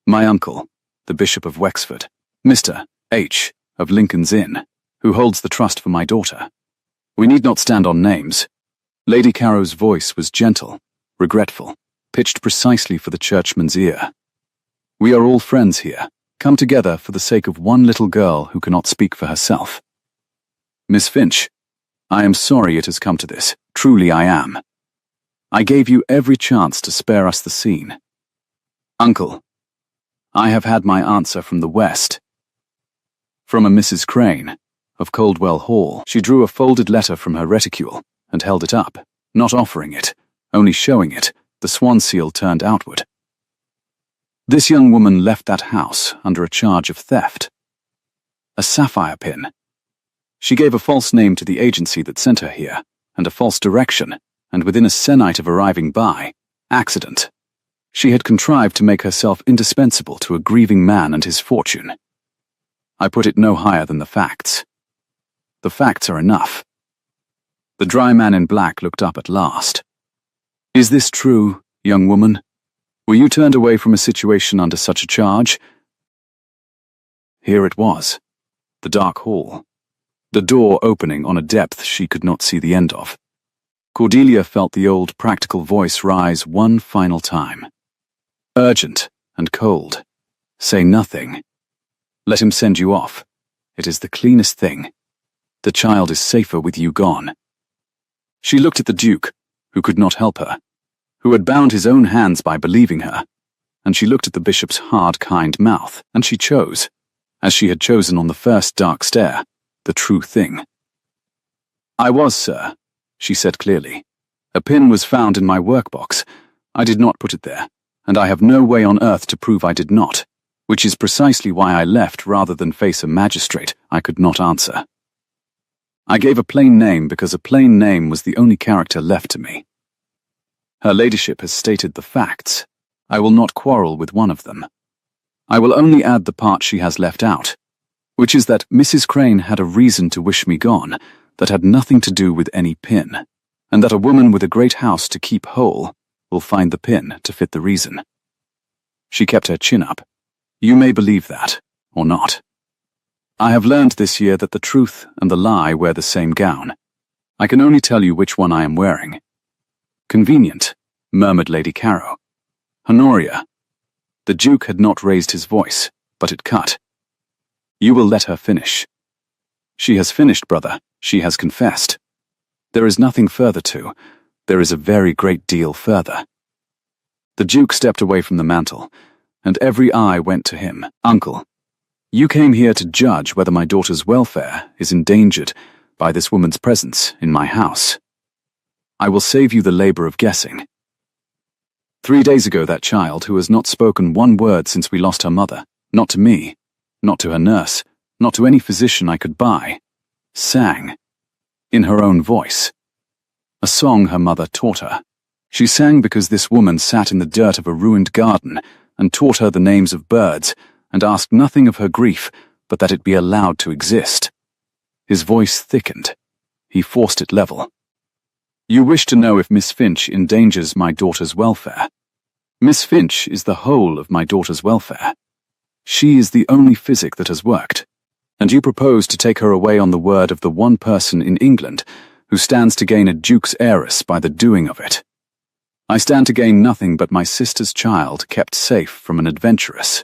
"My uncle, the Bishop of Wexford, Mr. H. of Lincoln's Inn, who holds the trust for my daughter. We need not stand on names." Lady Caro's voice was gentle, regretful, pitched precisely for the churchman's ear. "We are all friends here, come together for the sake of one little girl who cannot speak for herself. Miss Finch, I am sorry it has come to this, truly I am. I gave you every chance to spare us the scene. Uncle, I have had my answer from the West. From a Mrs. Crane, of Coldwell Hall." She drew a folded letter from her reticule and held it up, not offering it, only showing it, the swan seal turned outward. "This young woman left that house under a charge of theft. A sapphire pin. She gave a false name to the agency that sent her here, and a false direction, and within a sennight of arriving by accident, she had contrived to make herself indispensable to a grieving man and his fortune. I put it no higher than the facts. The facts are enough." The dry man in black looked up at last. "Is this true, young woman? Were you turned away from a situation under such a charge?" Here it was, the dark hall, the door opening on a depth she could not see the end of. Cordelia felt the old practical voice rise one final time. Urgent and cold. "Say nothing. Let him send you off. It is the cleanest thing. The child is safer with you gone." She looked at the Duke, who could not help her, who had bound his own hands by believing her, and she looked at the bishop's hard, kind mouth, and she chose, as she had chosen on the first dark stair, the true thing. "I was, sir," she said clearly. "A pin was found in my workbox. I did not put it there, and I have no way on earth to prove I did not, which is precisely why I left rather than face a magistrate I could not answer. I gave a plain name because a plain name was the only character left to me. Her ladyship has stated the facts. I will not quarrel with one of them. I will only add the part she has left out, which is that Mrs. Crane had a reason to wish me gone that had nothing to do with any pin, and that a woman with a great house to keep whole will find the pin to fit the reason." She kept her chin up. "You may believe that, or not. I have learned this year that the truth and the lie wear the same gown. I can only tell you which one I am wearing." "Convenient," murmured Lady Caro. "Honoria, The Duke had not raised his voice, but it cut. "You will let her finish." "She has finished, brother. She has confessed. There is nothing further to. There is a very great deal further." The Duke stepped away from the mantel, and every eye went to him. "Uncle, you came here to judge whether my daughter's welfare is endangered by this woman's presence in my house. I will save you the labor of guessing. 3 days ago, that child, who has not spoken one word since we lost her mother, not to me, not to her nurse, not to any physician I could buy, sang, in her own voice, a song her mother taught her. She sang because this woman sat in the dirt of a ruined garden and taught her the names of birds and asked nothing of her grief but that it be allowed to exist." His voice thickened. He forced it level. "You wish to know if Miss Finch endangers my daughter's welfare. Miss Finch is the whole of my daughter's welfare. She is the only physic that has worked, and you propose to take her away on the word of the one person in England who stands to gain a duke's heiress by the doing of it. I stand to gain nothing but my sister's child kept safe from an adventuress."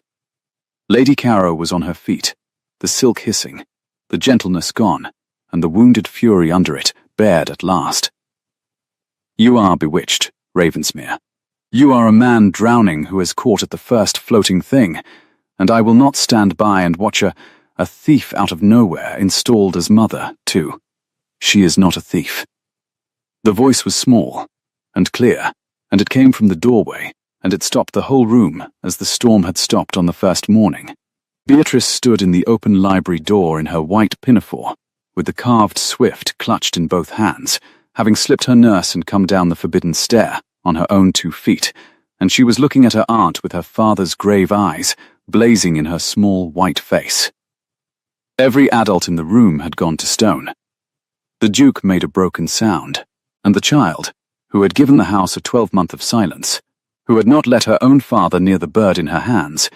Lady Caro was on her feet, the silk hissing, the gentleness gone, and the wounded fury under it bared at last. "You are bewitched, Ravensmere. You are a man drowning who has caught at the first floating thing, and I will not stand by and watch a thief out of nowhere installed as mother, too. She is not a thief." The voice was small and clear, and it came from the doorway, and it stopped the whole room as the storm had stopped on the first morning. Beatrice stood in the open library door in her white pinafore, with the carved swift clutched in both hands, having slipped her nurse and come down the forbidden stair on her own 2 feet, and she was looking at her aunt with her father's grave eyes blazing in her small white face. Every adult in the room had gone to stone. The Duke made a broken sound, and the child, who had given the house a 12-month of silence, who had not let her own father near the bird in her hands,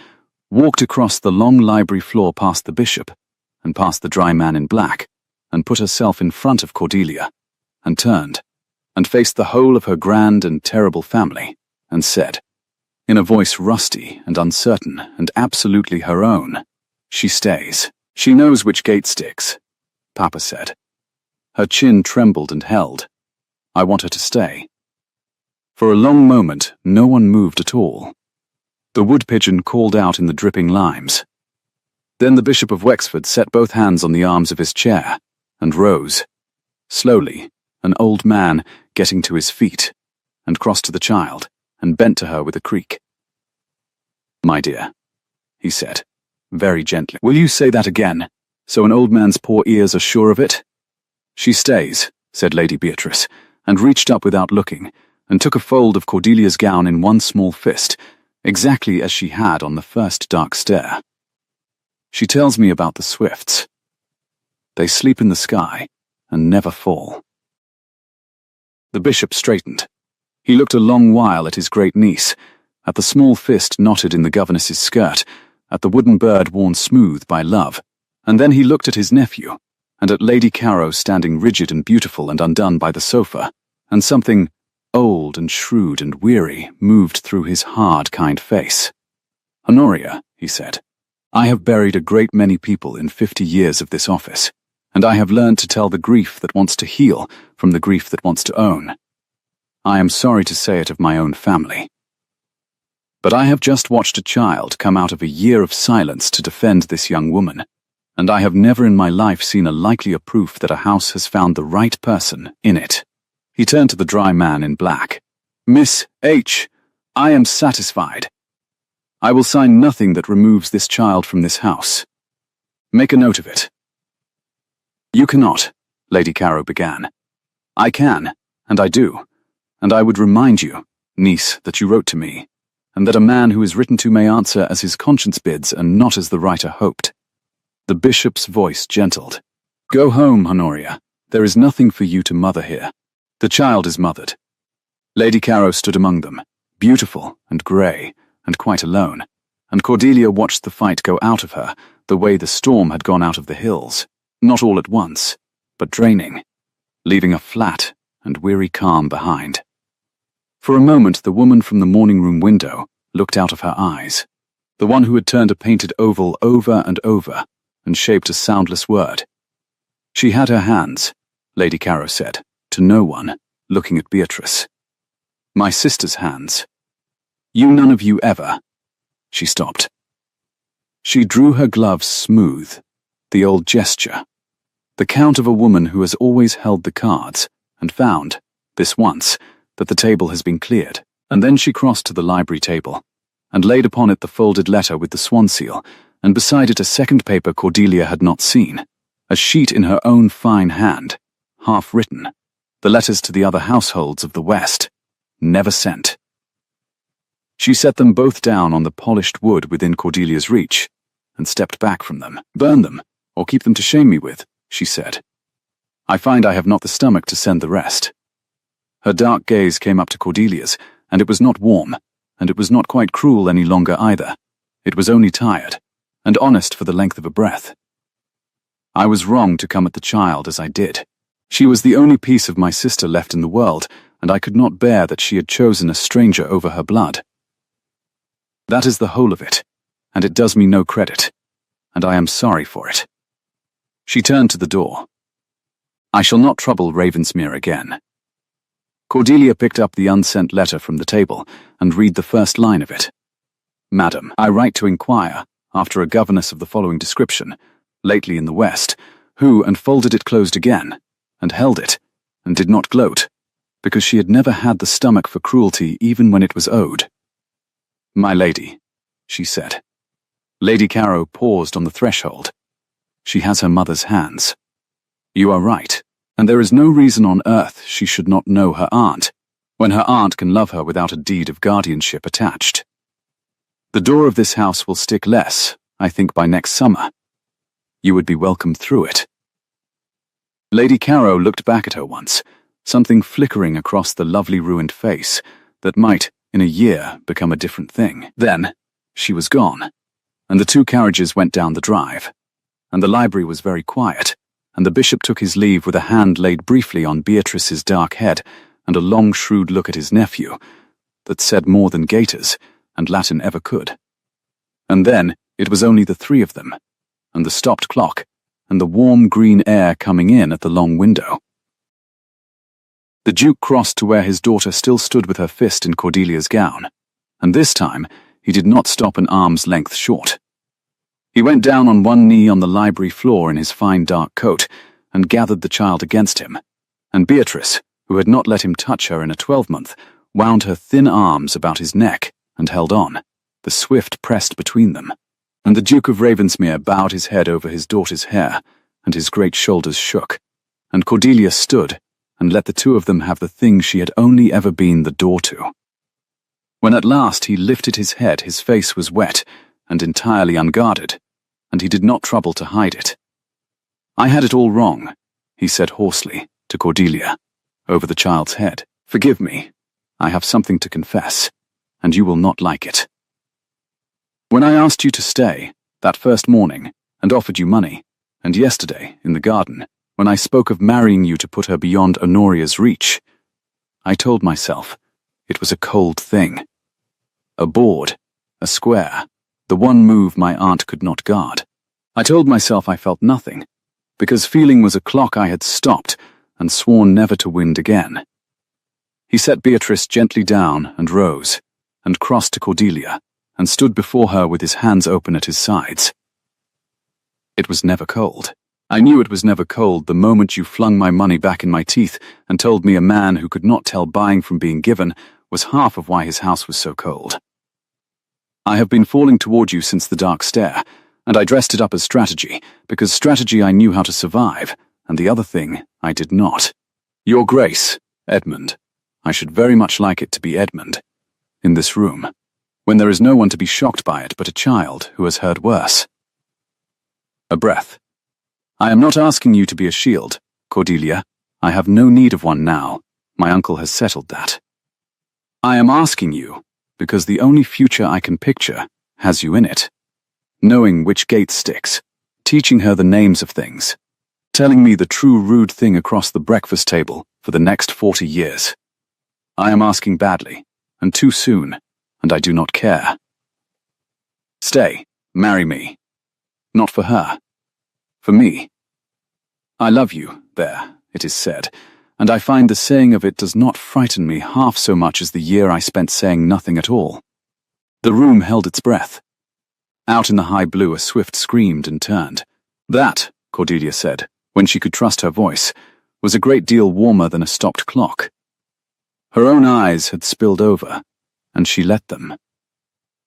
walked across the long library floor past the bishop, and past the dry man in black, and put herself in front of Cordelia, and turned, and faced the whole of her grand and terrible family, and said, in a voice rusty and uncertain and absolutely her own, "She stays. She knows which gate sticks," Papa said. Her chin trembled and held. "I want her to stay." For a long moment, no one moved at all. The wood pigeon called out in the dripping limes. Then the Bishop of Wexford set both hands on the arms of his chair, and rose, slowly, an old man getting to his feet, and crossed to the child, and bent to her with a creak. "My dear," he said, very gently. "Will you say that again, so an old man's poor ears are sure of it?" "She stays," said Lady Beatrice, and reached up without looking, and took a fold of Cordelia's gown in one small fist, exactly as she had on the first dark stair. "She tells me about the swifts. They sleep in the sky and never fall." The bishop straightened. He looked a long while at his great niece, at the small fist knotted in the governess's skirt, at the wooden bird worn smooth by love, and then he looked at his nephew, and at Lady Caro standing rigid and beautiful and undone by the sofa, and something old and shrewd and weary moved through his hard, kind face. "Honoria," he said, "I have buried a great many people in 50 years of this office, and I have learned to tell the grief that wants to heal from the grief that wants to own. I am sorry to say it of my own family. But I have just watched a child come out of a year of silence to defend this young woman, and I have never in my life seen a likelier proof that a house has found the right person in it." He turned to the dry man in black. "Miss H., I am satisfied. I will sign nothing that removes this child from this house. Make a note of it." "You cannot," Lady Caro began. "I can, and I do, and I would remind you, niece, that you wrote to me, and that a man who is written to may answer as his conscience bids and not as the writer hoped." The bishop's voice gentled. "Go home, Honoria. There is nothing for you to mother here. The child is mothered." Lady Caro stood among them, beautiful and grey, and quite alone, and Cordelia watched the fight go out of her the way the storm had gone out of the hills, not all at once, but draining, leaving a flat and weary calm behind. For a moment the woman from the morning room window looked out of her eyes, the one who had turned a painted oval over and over and shaped a soundless word. She had her hands, Lady Caro said, to no one, looking at Beatrice. My sister's hands. You none of you ever. She stopped. She drew her gloves smooth, the old gesture, the count of a woman who has always held the cards and found, this once, that the table has been cleared. And then she crossed to the library table and laid upon it the folded letter with the swan seal, and beside it a second paper Cordelia had not seen, a sheet in her own fine hand, half written, the letters to the other households of the West, never sent. She set them both down on the polished wood within Cordelia's reach, and stepped back from them. Burn them, or keep them to shame me with, she said. I find I have not the stomach to send the rest. Her dark gaze came up to Cordelia's, and it was not warm, and it was not quite cruel any longer either. It was only tired, and honest for the length of a breath. I was wrong to come at the child as I did. She was the only piece of my sister left in the world, and I could not bear that she had chosen a stranger over her blood. That is the whole of it, and it does me no credit, and I am sorry for it. She turned to the door. I shall not trouble Ravensmere again. Cordelia picked up the unsent letter from the table and read the first line of it. Madam, I write to inquire, after a governess of the following description, lately in the West, who, and folded it closed again, and held it, and did not gloat, because she had never had the stomach for cruelty even when it was owed. My lady, she said. Lady Caro paused on the threshold. She has her mother's hands. You are right, and there is no reason on earth she should not know her aunt, when her aunt can love her without a deed of guardianship attached. The door of this house will stick less, I think, by next summer. You would be welcome through it. Lady Caro looked back at her once, something flickering across the lovely ruined face that might, in a year, become a different thing. Then, she was gone, and the two carriages went down the drive, and the library was very quiet, and the bishop took his leave with a hand laid briefly on Beatrice's dark head and a long shrewd look at his nephew that said more than gaiters and Latin ever could. And then it was only the three of them, and the stopped clock, and the warm green air coming in at the long window. The Duke crossed to where his daughter still stood with her fist in Cordelia's gown, and this time he did not stop an arm's length short. He went down on one knee on the library floor in his fine dark coat and gathered the child against him, and Beatrice, who had not let him touch her in a 12-month, wound her thin arms about his neck and held on, the swift pressed between them, and the Duke of Ravensmere bowed his head over his daughter's hair, and his great shoulders shook, and Cordelia stood and let the two of them have the thing she had only ever been the door to. When at last he lifted his head, his face was wet and entirely unguarded, and he did not trouble to hide it. I had it all wrong, he said hoarsely to Cordelia, over the child's head. Forgive me, I have something to confess, and you will not like it. When I asked you to stay, that first morning, and offered you money, and yesterday, in the garden, when I spoke of marrying you to put her beyond Honoria's reach, I told myself it was a cold thing. A board, a square, the one move my aunt could not guard. I told myself I felt nothing, because feeling was a clock I had stopped and sworn never to wind again. He set Beatrice gently down and rose, and crossed to Cordelia, and stood before her with his hands open at his sides. It was never cold. I knew it was never cold the moment you flung my money back in my teeth and told me a man who could not tell buying from being given was half of why his house was so cold. I have been falling toward you since the dark stare, and I dressed it up as strategy, because strategy I knew how to survive, and the other thing I did not. Your Grace, Edmund. I should very much like it to be Edmund. In this room, when there is no one to be shocked by it but a child who has heard worse. A breath. I am not asking you to be a shield, Cordelia. I have no need of one now. My uncle has settled that. I am asking you, because the only future I can picture has you in it. Knowing which gate sticks, teaching her the names of things, telling me the true rude thing across the breakfast table for the next 40 years. I am asking badly, and too soon, and I do not care. Stay, marry me. Not for her. For me. I love you, there, it is said, and I find the saying of it does not frighten me half so much as the year I spent saying nothing at all. The room held its breath. Out in the high blue a swift screamed and turned. That, Cordelia said, when she could trust her voice, was a great deal warmer than a stopped clock. Her own eyes had spilled over, and she let them.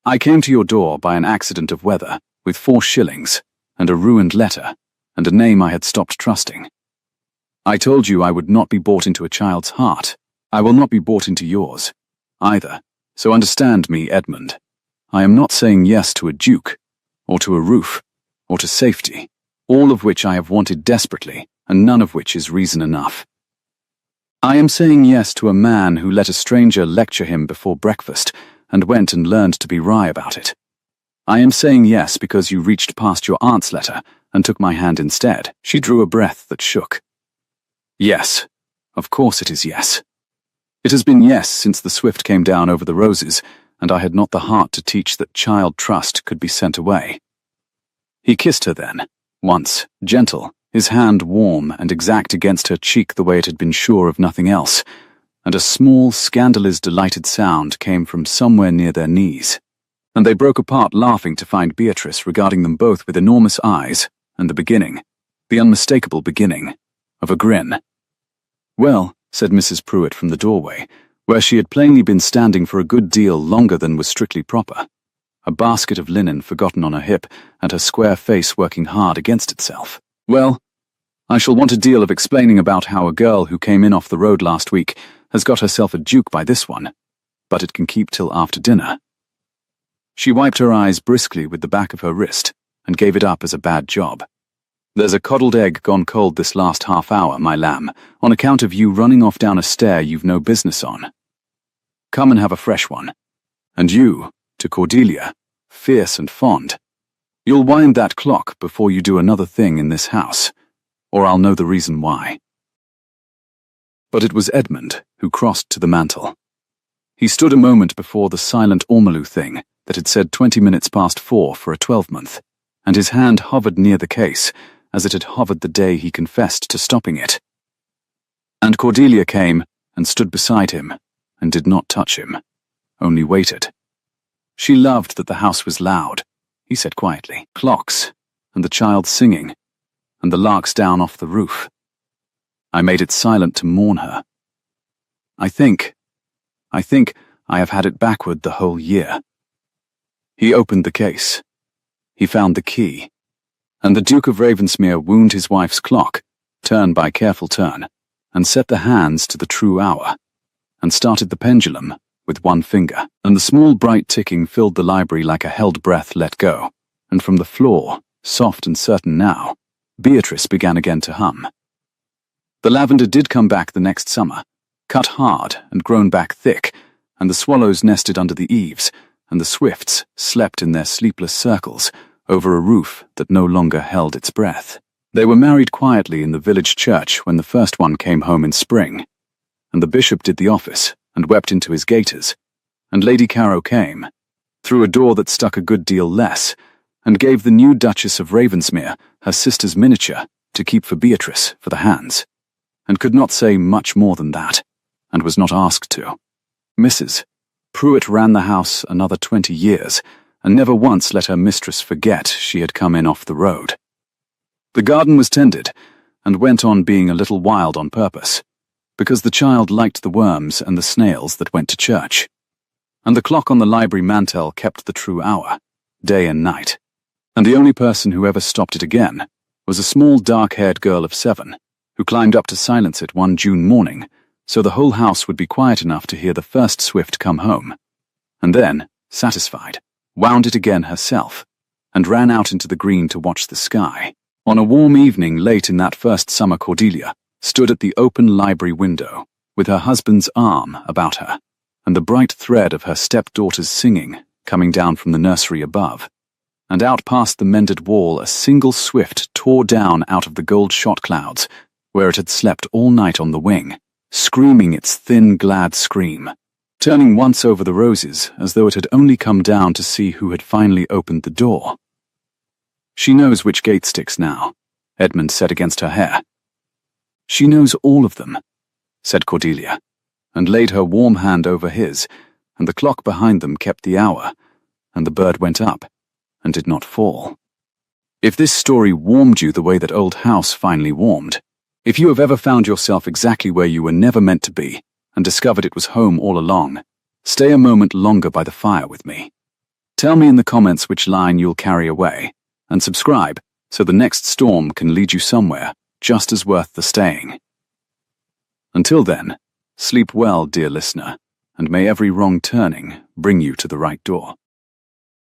I came to your door by an accident of weather, with 4 shillings, and a ruined letter, and a name I had stopped trusting. I told you I would not be bought into a child's heart. I will not be bought into yours, either, so understand me, Edmund. I am not saying yes to a duke, or to a roof, or to safety, all of which I have wanted desperately, and none of which is reason enough. I am saying yes to a man who let a stranger lecture him before breakfast, and went and learned to be wry about it. I am saying yes because you reached past your aunt's letter, and took my hand instead. She drew a breath that shook. Yes, of course it is yes. It has been yes since the swift came down over the roses, and I had not the heart to teach that child trust could be sent away. He kissed her then, once, gentle, his hand warm and exact against her cheek the way it had been sure of nothing else, and a small, scandalous, delighted sound came from somewhere near their knees, and they broke apart laughing to find Beatrice regarding them both with enormous eyes, and the unmistakable beginning, of a grin. Well, said Mrs. Pruitt from the doorway, where she had plainly been standing for a good deal longer than was strictly proper, a basket of linen forgotten on her hip, and her square face working hard against itself. Well, I shall want a deal of explaining about how a girl who came in off the road last week has got herself a duke by this one, but it can keep till after dinner. She wiped her eyes briskly with the back of her wrist, and gave it up as a bad job. There's a coddled egg gone cold this last half hour, my lamb, on account of you running off down a stair you've no business on. Come and have a fresh one. And you, to Cordelia, fierce and fond. You'll wind that clock before you do another thing in this house, or I'll know the reason why. But it was Edmund who crossed to the mantel. He stood a moment before the silent ormolu thing that had said 20 minutes past 4 for a 12-month, and his hand hovered near the case, as it had hovered the day he confessed to stopping it. And Cordelia came and stood beside him, and did not touch him, only waited. She loved that the house was loud, he said quietly, clocks, and the child singing, and the larks down off the roof. I made it silent to mourn her. I think I have had it backward the whole year. He opened the case. He found the key, and the Duke of Ravensmere wound his wife's clock, turn by careful turn, and set the hands to the true hour, and started the pendulum with one finger, and the small bright ticking filled the library like a held breath let go, and from the floor, soft and certain now, Beatrice began again to hum. The lavender did come back the next summer, cut hard and grown back thick, and the swallows nested under the eaves, and the swifts slept in their sleepless circles over a roof that no longer held its breath. They were married quietly in the village church when the first one came home in spring, and the bishop did the office and wept into his gaiters, and Lady Caro came, through a door that stuck a good deal less, and gave the new Duchess of Ravensmere her sister's miniature to keep for Beatrice for the hands, and could not say much more than that, and was not asked to. Mrs. Pruitt ran the house another 20 years, and never once let her mistress forget she had come in off the road. The garden was tended, and went on being a little wild on purpose, because the child liked the worms and the snails that went to church, and the clock on the library mantel kept the true hour, day and night, and the only person who ever stopped it again was a small dark-haired girl of 7, who climbed up to silence it one June morning, so the whole house would be quiet enough to hear the first swift come home, and then, satisfied, wound it again herself, and ran out into the green to watch the sky. On a warm evening late in that first summer, Cordelia stood at the open library window, with her husband's arm about her, and the bright thread of her stepdaughter's singing coming down from the nursery above, and out past the mended wall a single swift tore down out of the gold-shot clouds, where it had slept all night on the wing, screaming its thin, glad scream, turning once over the roses as though it had only come down to see who had finally opened the door. "She knows which gate sticks now," Edmund said against her hair. "She knows all of them," said Cordelia, and laid her warm hand over his, and the clock behind them kept the hour, and the bird went up and did not fall. If this story warmed you the way that old house finally warmed, if you have ever found yourself exactly where you were never meant to be and discovered it was home all along, stay a moment longer by the fire with me. Tell me in the comments which line you'll carry away, and subscribe so the next storm can lead you somewhere just as worth the staying. Until then, sleep well, dear listener, and may every wrong turning bring you to the right door.